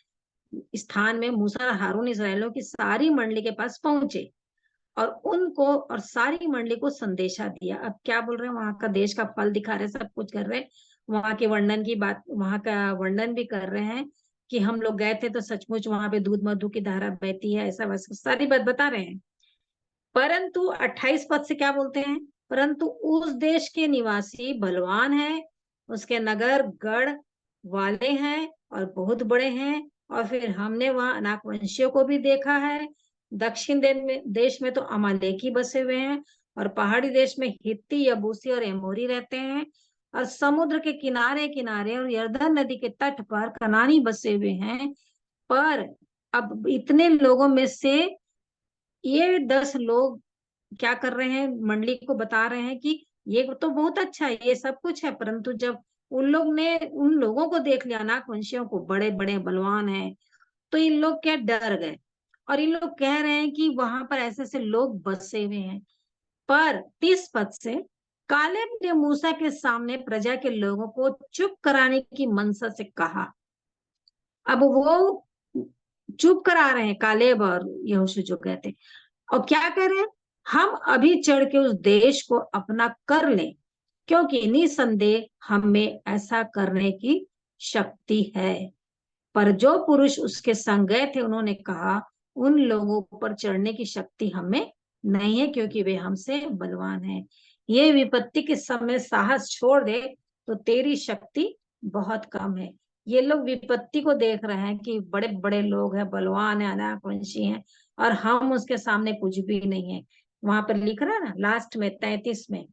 स्थान में मूसा और हारून इसराइलियों की सारी मंडली के पास पहुंचे और उनको और सारी मंडली को संदेशा दिया। अब क्या बोल रहे हैं, वहां का देश का फल दिखा रहे हैं, सब कुछ कर रहे हैं, वहां के वर्णन की बात, वहां का वर्णन भी कर रहे हैं कि हम लोग गए थे तो सचमुच वहां पे दूध मधु की धारा बहती है, ऐसा वैसा सारी बात बता रहे हैं। परंतु 28 पद से क्या बोलते हैं, परंतु उस देश के निवासी बलवान है, उसके नगर गढ़ वाले हैं और बहुत बड़े हैं, और फिर हमने वहां अनाकवंशियों को भी देखा है। दक्षिण देश में तो अमालेकी बसे हुए हैं, और पहाड़ी देश में हित्ती, यबूसी और एमोरी रहते हैं, और समुद्र के किनारे किनारे और यरदन नदी के तट पर कनानी बसे हुए हैं। पर अब इतने लोगों में से ये 10 लोग क्या कर रहे हैं, मंडली को बता रहे हैं कि ये तो बहुत अच्छा है, ये सब कुछ है, परंतु जब उन लोग ने उन लोगों को देख लिया, नागवंशियों को, बड़े बड़े बलवान हैं, तो इन लोग क्या डर गए, और इन लोग कह रहे हैं कि वहां पर ऐसे ऐसे लोग बसे हुए हैं। पर 30 पद से, कालेब ने मूसा के सामने प्रजा के लोगों को चुप कराने की मनसा से कहा। अब वो चुप करा रहे हैं कालेब और यहोशू जो कहते हैं, और क्या कह रहे हैं, हम अभी चढ़ के उस देश को अपना कर लें, क्योंकि निसंदेह हम में ऐसा करने की शक्ति है। पर जो पुरुष उसके संग गए थे उन्होंने कहा, उन लोगों पर चढ़ने की शक्ति हमें नहीं है, क्योंकि वे हमसे बलवान हैं। ये विपत्ति के समय साहस छोड़ दे तो तेरी शक्ति बहुत कम है। ये लोग विपत्ति को देख रहे हैं कि बड़े बड़े लोग हैं, बलवान है, अनाकवंशी हैं, और हम उसके सामने कुछ भी नहीं है। वहां पर लिख रहा है ना लास्ट में 33 में,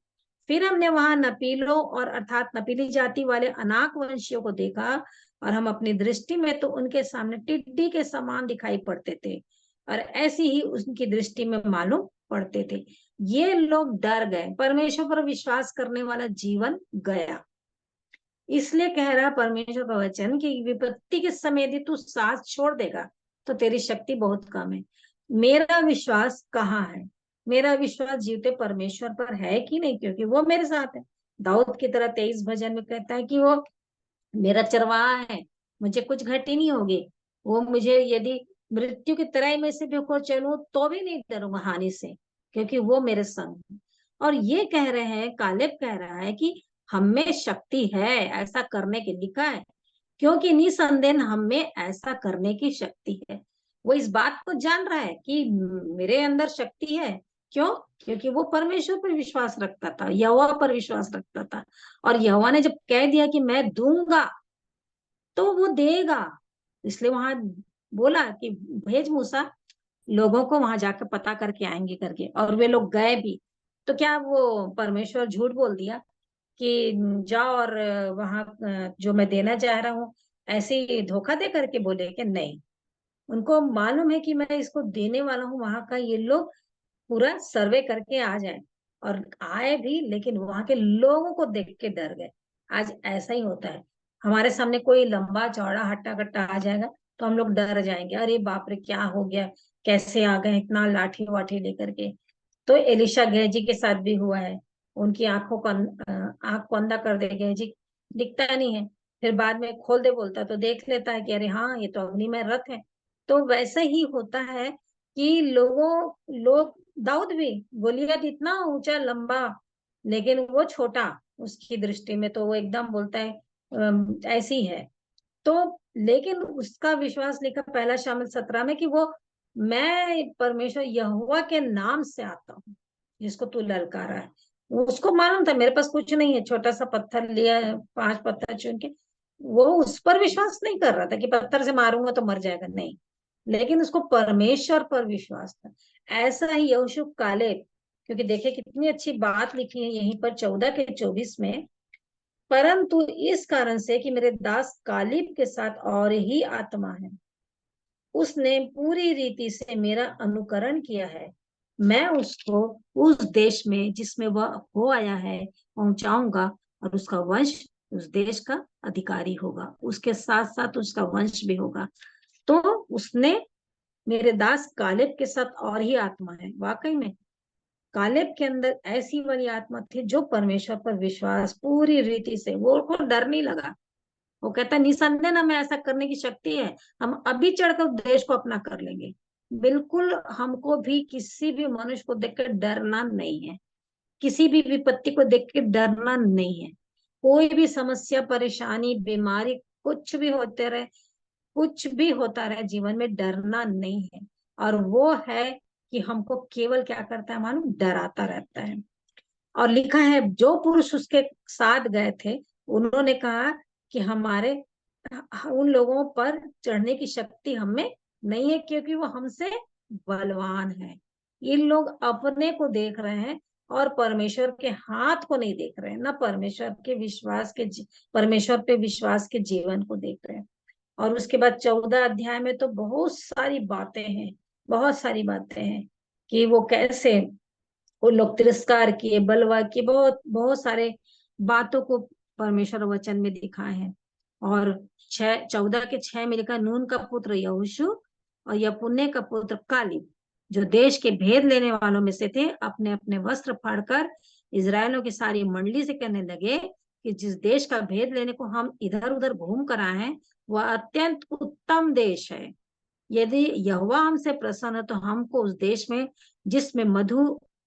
फिर हमने वहां नपीलों और अर्थात नपीली जाति वाले अनाकवंशियों को देखा, और हम अपनी दृष्टि में तो उनके सामने टिड्डी के समान दिखाई पड़ते थे, और ऐसी ही उनकी दृष्टि में मालूम पड़ते थे। ये लोग डर गए, परमेश्वर पर विश्वास करने वाला जीवन गया। इसलिए कह रहा परमेश्वर का वचन कि विपत्ति के समय यदि तू सांस छोड़ देगा तो तेरी शक्ति बहुत कम है। मेरा विश्वास कहाँ है, मेरा विश्वास जीवते परमेश्वर पर है कि नहीं, क्योंकि वो मेरे साथ है। दाऊद की तरह 23 भजन में कहता है कि वो मेरा चरवाहा है, मुझे कुछ घटी नहीं होगी। वो मुझे यदि मृत्यु की तराई में से भी होकर चलूं तो भी नहीं डरूंगा हानि से, क्योंकि वो मेरे संग है। और ये कह रहे हैं, कालेब कह रहा है कि हम में शक्ति है ऐसा करने की, लिखा है, क्योंकि निसंदेह हम में ऐसा करने की शक्ति है। वो इस बात को जान रहा है कि मेरे अंदर शक्ति है। क्यों? क्योंकि वो परमेश्वर पर विश्वास रखता था, यहोवा पर विश्वास रखता था। और यहोवा ने जब कह दिया कि मैं दूंगा, तो वो देगा। इसलिए वहां बोला कि भेज मूसा, लोगों को वहां जाकर पता करके आएंगे करके, और वे लोग गए भी। तो क्या वो परमेश्वर झूठ बोल दिया कि जाओ और वहां जो मैं देना चाह रहा हूँ ऐसे ही धोखा दे करके बोले कि नहीं? उनको मालूम है कि मैं इसको देने वाला हूँ वहां का, ये लोग पूरा सर्वे करके आ जाए। और आए भी, लेकिन वहां के लोगों को देख के डर गए। आज ऐसा ही होता है, हमारे सामने कोई लंबा चौड़ा हट्टा कट्टा आ जाएगा तो हम लोग डर जाएंगे, अरे बाप रे क्या हो गया, कैसे आ गए इतना लाठी वाठी लेकर के। तो एलिशा गेहजी के साथ भी हुआ है। उनकी आंखों को आंख को अंधा कर दे गेहजी, दिखता नहीं है। फिर बाद में खोल दे बोलता तो देख लेता है कि अरे हाँ ये तो अग्निमय रथ है। तो वैसा ही होता है कि लोग, दाऊद भी, गोलियत इतना ऊंचा लंबा, लेकिन वो छोटा उसकी दृष्टि में, तो वो एकदम बोलता है ऐसी है। तो लेकिन उसका विश्वास लिखा पहला शामिल 17 में कि वो, मैं परमेश्वर यहोवा के नाम से आता हूँ जिसको तू ललकारा है। उसको मालूम था मेरे पास कुछ नहीं है, छोटा सा पत्थर लिया, 5 पत्थर चुन के। वो उस पर विश्वास नहीं कर रहा था कि पत्थर से मारूंगा तो मर जाएगा, नहीं, लेकिन उसको परमेश्वर पर विश्वास था। ऐसा ही यहोशू कालेब, क्योंकि देखे कितनी अच्छी बात लिखी है यहीं पर 14 के 24 में। परंतु इस कारण से कि मेरे दास कालिब के साथ और ही आत्मा है, उसने पूरी रीति से मेरा अनुकरण किया है, मैं उसको उस देश में जिसमें वह हो आया है पहुंचाऊंगा, और उसका वंश उस देश का अधिकारी होगा, उसके साथ साथ उसका वंश भी होगा। तो उसने, मेरे दास कालेब के साथ और ही आत्मा है। वाकई में कालेब के अंदर ऐसी वाली आत्मा थी जो परमेश्वर पर विश्वास पूरी रीति से, वो डर नहीं लगा। वो कहता निसंदेह हमें ऐसा करने की शक्ति है, हम अभी चढ़कर देश को अपना कर लेंगे। बिल्कुल हमको भी किसी भी मनुष्य को देखकर डरना नहीं है, किसी भी विपत्ति को देख के डरना नहीं है। कोई भी समस्या, परेशानी, बीमारी, कुछ भी होते रहे, कुछ भी होता रहे जीवन में, डरना नहीं है। और वो है कि हमको केवल क्या करता है मालूम, डराता रहता है। और लिखा है जो पुरुष उसके साथ गए थे उन्होंने कहा कि हमारे, उन लोगों पर चढ़ने की शक्ति हमें नहीं है क्योंकि वो हमसे बलवान है। ये लोग अपने को देख रहे हैं और परमेश्वर के हाथ को नहीं देख रहे हैं, ना परमेश्वर के विश्वास के परमेश्वर पे विश्वास के जीवन को देख रहे हैं। और उसके बाद 14 अध्याय में तो बहुत सारी बातें हैं, बहुत सारी बातें हैं कि वो कैसे वो लोग तिरस्कार किए, बलवा किए, बहुत बहुत सारे बातों को परमेश्वर वचन में दिखाए हैं। और 14 के 6 में लिखा, नून का पुत्र यहोशू और यपुन्ने का पुत्र कालिब, जो देश के भेद लेने वालों में से थे, अपने अपने वस्त्र फाड़कर इजरायलों की सारी मंडली से कहने लगे कि जिस देश का भेद लेने को हम इधर उधर घूम कर आए हैं वह अत्यंत उत्तम देश है। यदि यहोवा हमसे प्रसन्न है तो हमको उस देश में जिसमें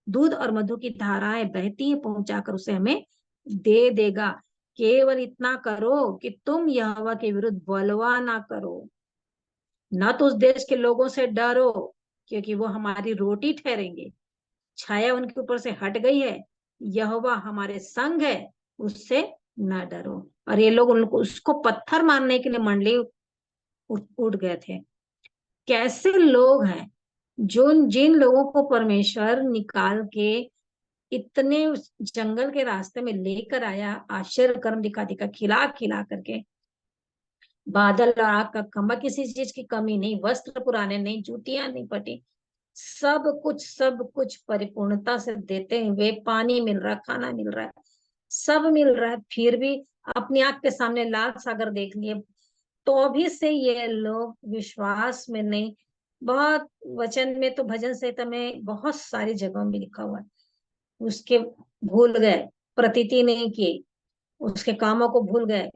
दूध और मधु की धाराएं बहती हैं पहुंचाकर उसे हमें दे देगा। केवल इतना करो कि तुम यहोवा के विरुद्ध बलवा ना करो, ना तो उस देश के लोगों से डरो क्योंकि वो हमारी रोटी ठहरेंगे, छाया उनके ऊपर से हट गई है, यहोवा हमारे संग है, उससे ना डरो। और ये लोग उनको, उसको पत्थर मारने के लिए मंडली उठ गए थे। कैसे लोग हैं जो, जिन लोगों को परमेश्वर निकाल के इतने उस जंगल के रास्ते में लेकर आया, आश्चर्य कर्म दिखा दिखा, खिला खिला करके, बादल और आग का खंभा, किसी चीज की कमी नहीं, वस्त्र पुराने नहीं, जूतियां नहीं फटी, सब कुछ परिपूर्णता से देते हुए, पानी मिल रहा, खाना मिल रहा है, सब मिल रहा है, फिर भी अपनी आंख के सामने लाल सागर देख लिए तो भी से ये लोग विश्वास में नहीं। बहुत वचन में तो, भजन संहिता में बहुत सारी जगहों में लिखा हुआ है, उसके भूल गए, प्रतीति नहीं की, उसके कामों को भूल गए,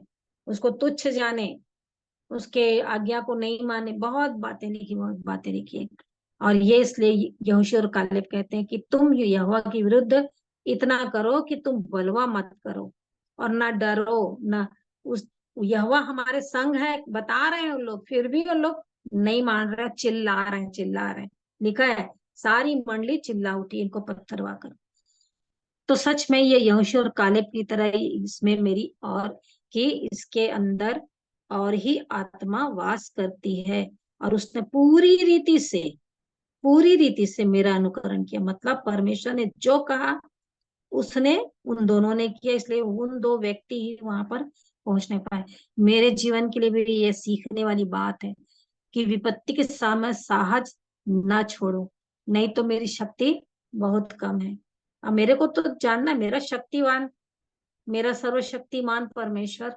उसको तुच्छ जाने, उसके आज्ञा को नहीं माने, बहुत बातें लिखी, बहुत बातें लिखी। और ये इसलिए यहोशू और कालेब कहते हैं कि तुम यहोवा के विरुद्ध इतना करो कि तुम बलवा मत करो, और ना डरो, ना उस यहोवा हमारे संग है बता रहे हैं उन लोग, फिर भी उन लोग नहीं मान रहे, चिल्ला रहे हैं, चिल्ला रहे हैं। लिखा है सारी मंडली चिल्ला उठी इनको पत्थरवा कर। तो सच में ये यहोशू और कालेब की तरह ही इसमें मेरी और कि इसके अंदर और ही आत्मा वास करती है, और उसने पूरी रीति से मेरा अनुकरण किया। मतलब परमेश्वर ने जो कहा उसने उन दोनों ने किया, इसलिए उन दो व्यक्ति ही वहां पर पहुंचने पाए। मेरे जीवन के लिए भी ये सीखने वाली बात है कि विपत्ति के समय साहस ना छोड़ो, नहीं तो मेरी शक्ति बहुत कम है। अब मेरे को तो जानना है मेरा शक्तिवान, मेरा सर्वशक्तिमान परमेश्वर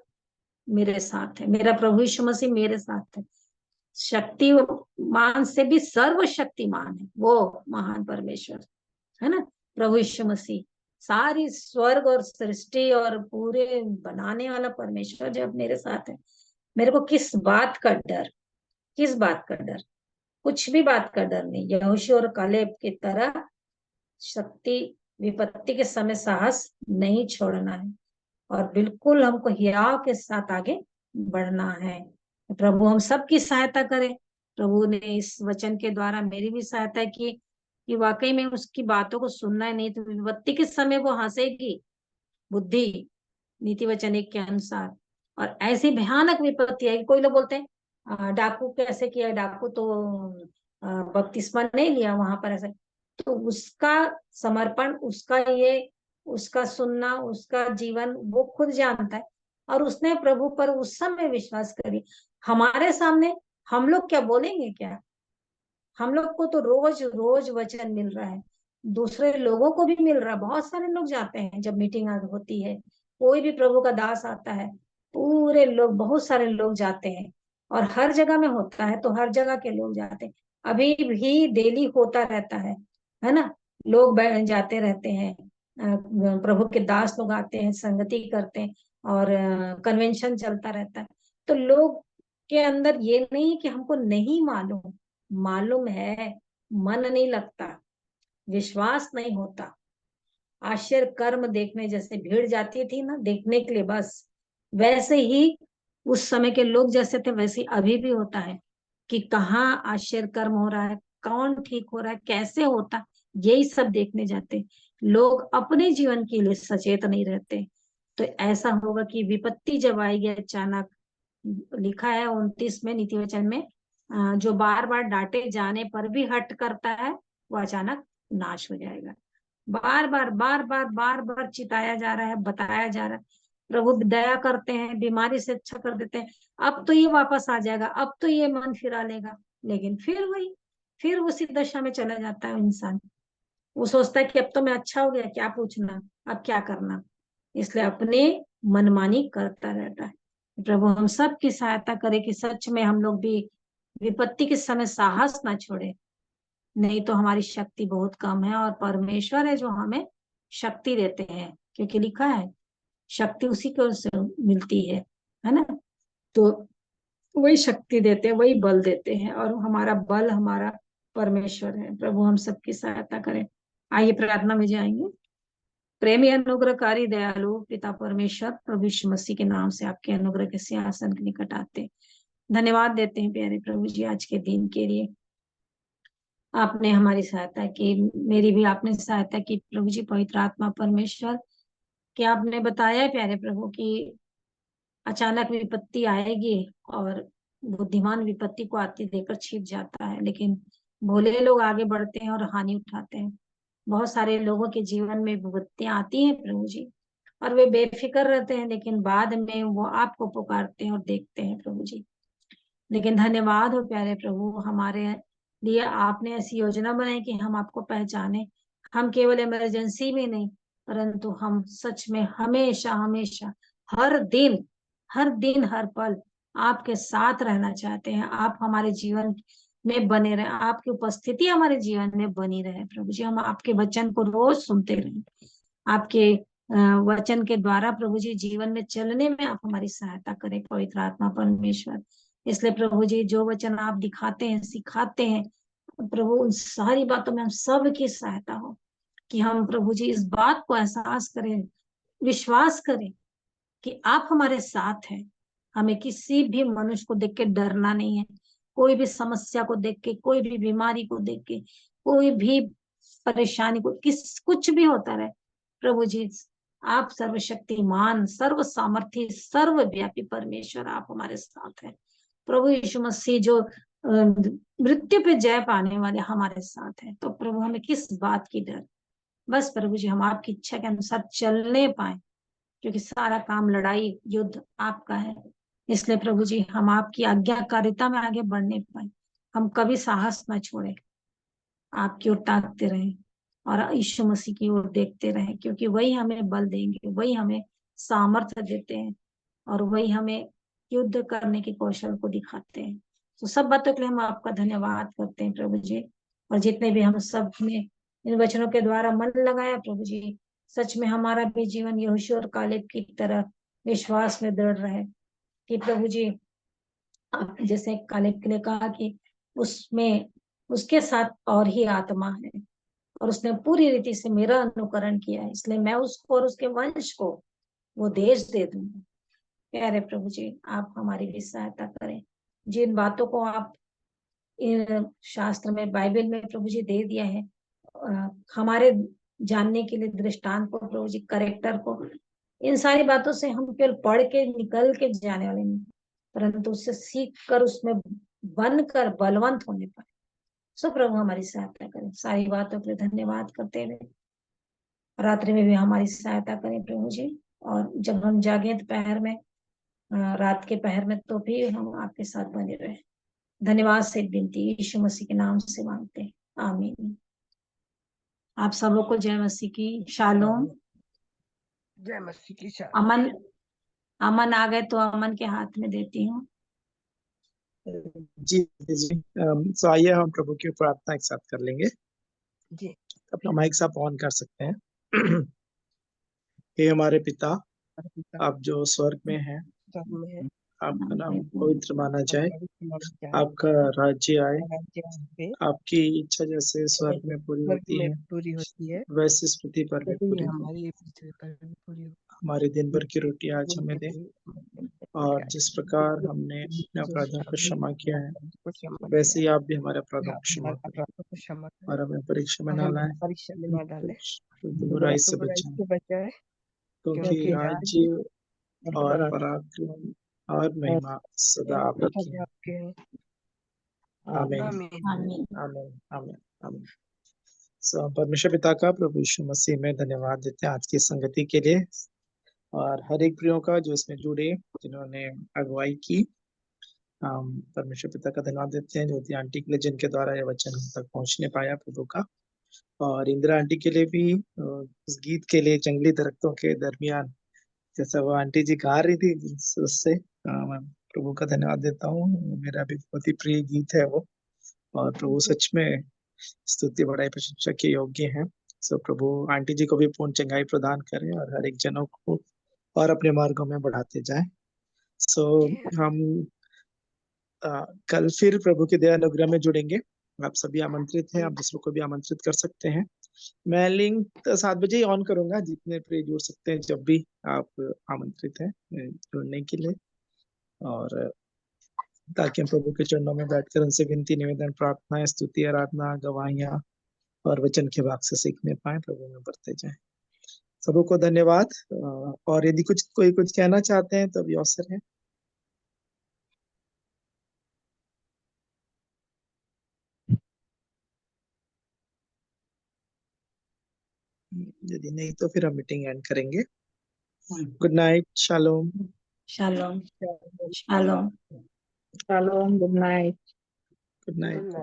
मेरे साथ है, मेरा प्रभु यीशु मसीह मेरे साथ है। शक्तिमान से भी सर्वशक्तिमान है वो महान परमेश्वर, है ना, प्रभु यीशु मसीह। सारी स्वर्ग और सृष्टि और पूरे बनाने वाला परमेश्वर जब मेरे साथ है, मेरे को किस बात का डर, किस बात का डर, कुछ भी बात का डर नहीं। यहोशू और कालेब की तरह शक्ति विपत्ति के समय साहस नहीं छोड़ना है, और बिल्कुल हमको हियाव के साथ आगे बढ़ना है। प्रभु हम सबकी सहायता करे। प्रभु ने इस वचन के द्वारा मेरी भी सहायता की कि वाकई में उसकी बातों को सुनना है, नहीं तो विपत्ति के समय वो हंसेगी बुद्धि, नीति वचन एक के अनुसार। और ऐसी भयानक विपत्ति है कि कोई लोग बोलते हैं डाकू कैसे किया, डाकू तो बपतिस्मा नहीं लिया वहां पर ऐसे। तो उसका समर्पण, उसका ये, उसका सुनना, उसका जीवन वो खुद जानता है, और उसने प्रभु पर उस समय विश्वास करी। हमारे सामने हम लोग क्या बोलेंगे, क्या हम लोग को तो रोज रोज वचन मिल रहा है, दूसरे लोगों को भी मिल रहा है। बहुत सारे लोग जाते हैं जब मीटिंग होती है, कोई भी प्रभु का दास आता है, पूरे लोग, बहुत सारे लोग जाते हैं, और हर जगह में होता है तो हर जगह के लोग जाते हैं। अभी भी डेली होता रहता है ना, लोग जाते रहते हैं, प्रभु के दास लोग आते हैं, संगति करते हैं, और कन्वेंशन चलता रहता है। तो लोग के अंदर ये नहीं कि हमको नहीं मालूम, मालूम है, मन नहीं लगता, विश्वास नहीं होता। आश्चर्य कर्म देखने जैसे भीड़ जाती थी ना देखने के लिए, बस वैसे ही उस समय के लोग जैसे थे वैसे ही अभी भी होता है कि कहाँ आश्चर्य कर्म हो रहा है, कौन ठीक हो रहा है, कैसे होता है, यही सब देखने जाते। लोग अपने जीवन के लिए सचेत नहीं रहते। तो ऐसा होगा कि विपत्ति जब आएगी अचानक, लिखा है 29 में नीति वचन में, जो बार बार डांटे जाने पर भी हट करता है वो अचानक नाश हो जाएगा। बार बार चिताया जा रहा है, बताया जा रहा है, प्रभु दया करते हैं, बीमारी से अच्छा कर देते हैं, अब तो ये वापस आ जाएगा, अब तो ये मन फिरा लेगा, लेकिन फिर वही, फिर उसी दशा में चला जाता है इंसान। वो सोचता है कि अब तो मैं अच्छा हो गया, क्या पूछना, अब क्या करना, इसलिए अपने मनमानी करता रहता है। प्रभु हम सब की सहायता करे कि सच में हम लोग भी विपत्ति के समय साहस ना छोड़े, नहीं तो हमारी शक्ति बहुत कम है, और परमेश्वर है जो हमें शक्ति देते हैं, क्योंकि लिखा है शक्ति उसी को से मिलती है ना। तो वही शक्ति देते हैं, वही बल देते हैं, और हमारा बल हमारा परमेश्वर है। प्रभु हम सबकी सहायता करें। आइए प्रार्थना में जाएंगे। प्रेमी अनुग्रहकारी दयालु पिता परमेश्वर, प्रभु यीशु मसीह के नाम से आपके अनुग्रह के सिंहासन के निकट आते धन्यवाद देते हैं प्यारे प्रभु जी आज के दिन के लिए। आपने हमारी सहायता की, मेरी भी आपने सहायता की प्रभु जी, पवित्र आत्मा परमेश्वर, कि आपने बताया प्यारे प्रभु कि अचानक विपत्ति आएगी, और बुद्धिमान विपत्ति को आती देकर छिप जाता है, लेकिन भोले लोग आगे बढ़ते हैं और हानि उठाते हैं। बहुत सारे लोगों के जीवन में विपत्तियां आती हैं प्रभु जी, और वे बेफिक्र रहते हैं, लेकिन बाद में वो आपको पुकारते हैं और देखते हैं प्रभु जी। लेकिन धन्यवाद हो प्यारे प्रभु, हमारे लिए आपने ऐसी योजना बनाई कि हम आपको पहचाने। हम केवल इमरजेंसी में नहीं, परंतु हम सच में हमेशा हमेशा हर दिन हर पल आपके साथ रहना चाहते हैं। आप हमारे जीवन में बने रहे, आपकी उपस्थिति हमारे जीवन में बनी रहे प्रभु जी। हम आपके वचन को रोज सुनते रहे, आपके वचन के द्वारा प्रभु जी जीवन में चलने में आप हमारी सहायता करें पवित्र आत्मा परमेश्वर। इसलिए प्रभु जी जो वचन आप दिखाते हैं, सिखाते हैं प्रभु, उन सारी बातों में हम सब की सहायता हो, कि हम प्रभु जी इस बात को एहसास करें, विश्वास करें कि आप हमारे साथ हैं। हमें किसी भी मनुष्य को देख के डरना नहीं है, कोई भी समस्या को देख के, कोई भी बीमारी को देख के, कोई भी परेशानी को, कुछ भी होता रहे, प्रभु जी आप सर्वशक्तिमान, सर्व सामर्थी, सर्वव्यापी परमेश्वर, आप हमारे साथ हैं। प्रभु यीशु मसीह जो मृत्यु पे जय पाने वाले हमारे साथ हैं, तो प्रभु हमें किस बात की डर। बस प्रभु जी हम आपकी इच्छा के अनुसार चलने पाए, क्योंकि सारा काम, लड़ाई, युद्ध आपका है। इसलिए प्रभु जी हम आपकी आज्ञाकारिता में आगे बढ़ने पाए, हम कभी साहस न छोड़े, आपकी ओर ताकते रहें और यीशु मसीह की ओर देखते रहें, क्योंकि वही हमें बल देंगे, वही हमें सामर्थ्य देते हैं और वही हमें युद्ध करने के कौशल को दिखाते हैं। तो सब बातों के लिए हम आपका धन्यवाद करते हैं प्रभु जी। और जितने भी हम सब ने इन वचनों के द्वारा मन लगाया प्रभु जी, सच में हमारा भी जीवन यहोशू और कालेब की तरह विश्वास में दृढ़ रहे, कि प्रभु जी आप जैसे कालेब के लिए कहा कि उसमें उसके साथ और ही आत्मा है और उसने पूरी रीति से मेरा अनुकरण किया है, इसलिए मैं उसको और उसके वंश को वो देश दे दूंगा। प्यारे प्रभु जी आप हमारी भी सहायता करें। जिन बातों को आप इन शास्त्र में, बाइबल में प्रभु जी दे दिया है हमारे जानने के लिए, दृष्टांत को प्रभु जी, करेक्टर को, इन सारी बातों से हम केवल पढ़ के निकल के जाने वाले नहीं, परंतु उससे सीख कर उसमें बनकर बलवंत होने पाए। सो प्रभु हमारी सहायता करें। सारी बातों के लिए धन्यवाद करते हुए रात्रि में भी हमारी सहायता करें प्रभु जी, और जब हम जागे दोपहर में, रात के पहर में, तो भी हम आपके साथ बने रहे। धन्यवाद से विनती यीशु मसीह के नाम से मांगते हैं, आमीन। आप सब लोग को जय मसीह की, शालोम। जय मसीह की शान। अमन, अमन आ गए तो अमन के हाथ में देती हूँ। जी जी। तो आइए हम प्रभु की प्रार्थना एक साथ कर लेंगे। जी। अपना माइक साहब ऑन कर सकते हैं। हे हमारे पिता, आप जो स्वर्ग में हैं, सब में आपका नाम पवित्र माना जाए, आपका आपका राज्य आए, राज्य पे आपकी इच्छा जैसे स्वर्ग में पूरी स्वर्ग होती में है पूरी होती है, वैसे इस पृथ्वी पर भी वैसे ही पूरी हो। हमारी पृथ्वी पर भी पूरी हो। हमारे दिन भर की रोटी आज हमें दे, और जिस प्रकार हमने अपने अपराधों को क्षमा किया है, वैसे ही आप भी हमारे अपराधों को क्षमा करें, अपराधों को क्षमा करें और हमें परीक्षा में और ना हमें लाए, परीक्षा में न डालें, बुराई से बुराई बचाएं, से बचाए, क्योंकि क्योंकि राज्य और पराक्रम और महिमा सदा आपकी सब है। आपके हैं। आमीन आमीन। आमीन। आमीन आमीन आमीन। परमेश्वर पिता का प्रभु यीशु मसीह में धन्यवाद देते हैं आज की संगति के लिए, और हर एक प्रियो का जो इसमें जुड़े, जिन्होंने अगुवाई की। हम परमेश्वर पिता का धन्यवाद देते हैं ज्योति आंटी के लिए, जिनके द्वारा ये वचन हम तक पहुंचने पाया प्रभु का, और इंदिरा आंटी के लिए भी, उस गीत के लिए जंगली दरख्तों के दरमियान, जैसा वो आंटी जी गा रही थी, उससे मैं प्रभु का धन्यवाद देता हूँ। मेरा भी बहुत ही प्रिय गीत है वो, और प्रभु सच में स्तुति बड़ाई प्रशंसा के योग्य है। सो प्रभु आंटी जी को भी पूर्ण चंगाई प्रदान करें और हर एक जनों को और अपने मार्गों में बढ़ाते जाएं। सो हम कल फिर प्रभु के दया अनुग्रह में जुड़ेंगे। आप सभी आमंत्रित हैं, आप दूसरों को भी आमंत्रित कर सकते हैं। मैं लिंक 7 बजे ही ऑन करूंगा, जितने प्रिय जुड़ सकते हैं जब भी आप आमंत्रित हैं जुड़ने के लिए, और ताकि हम प्रभु के चरणों में बैठकर उनसे विनती, निवेदन, प्रार्थना, स्तुति, आराधना, गवाहियां और वचन के भाग से सीखने पाए, प्रभु में बढ़ते जाएं। सबको धन्यवाद। और यदि कोई कुछ कहना चाहते हैं तो अभी अवसर है। यदि नहीं तो फिर हम मीटिंग एंड करेंगे। Good night, shalom. Shalom, shalom. Good night. Good night.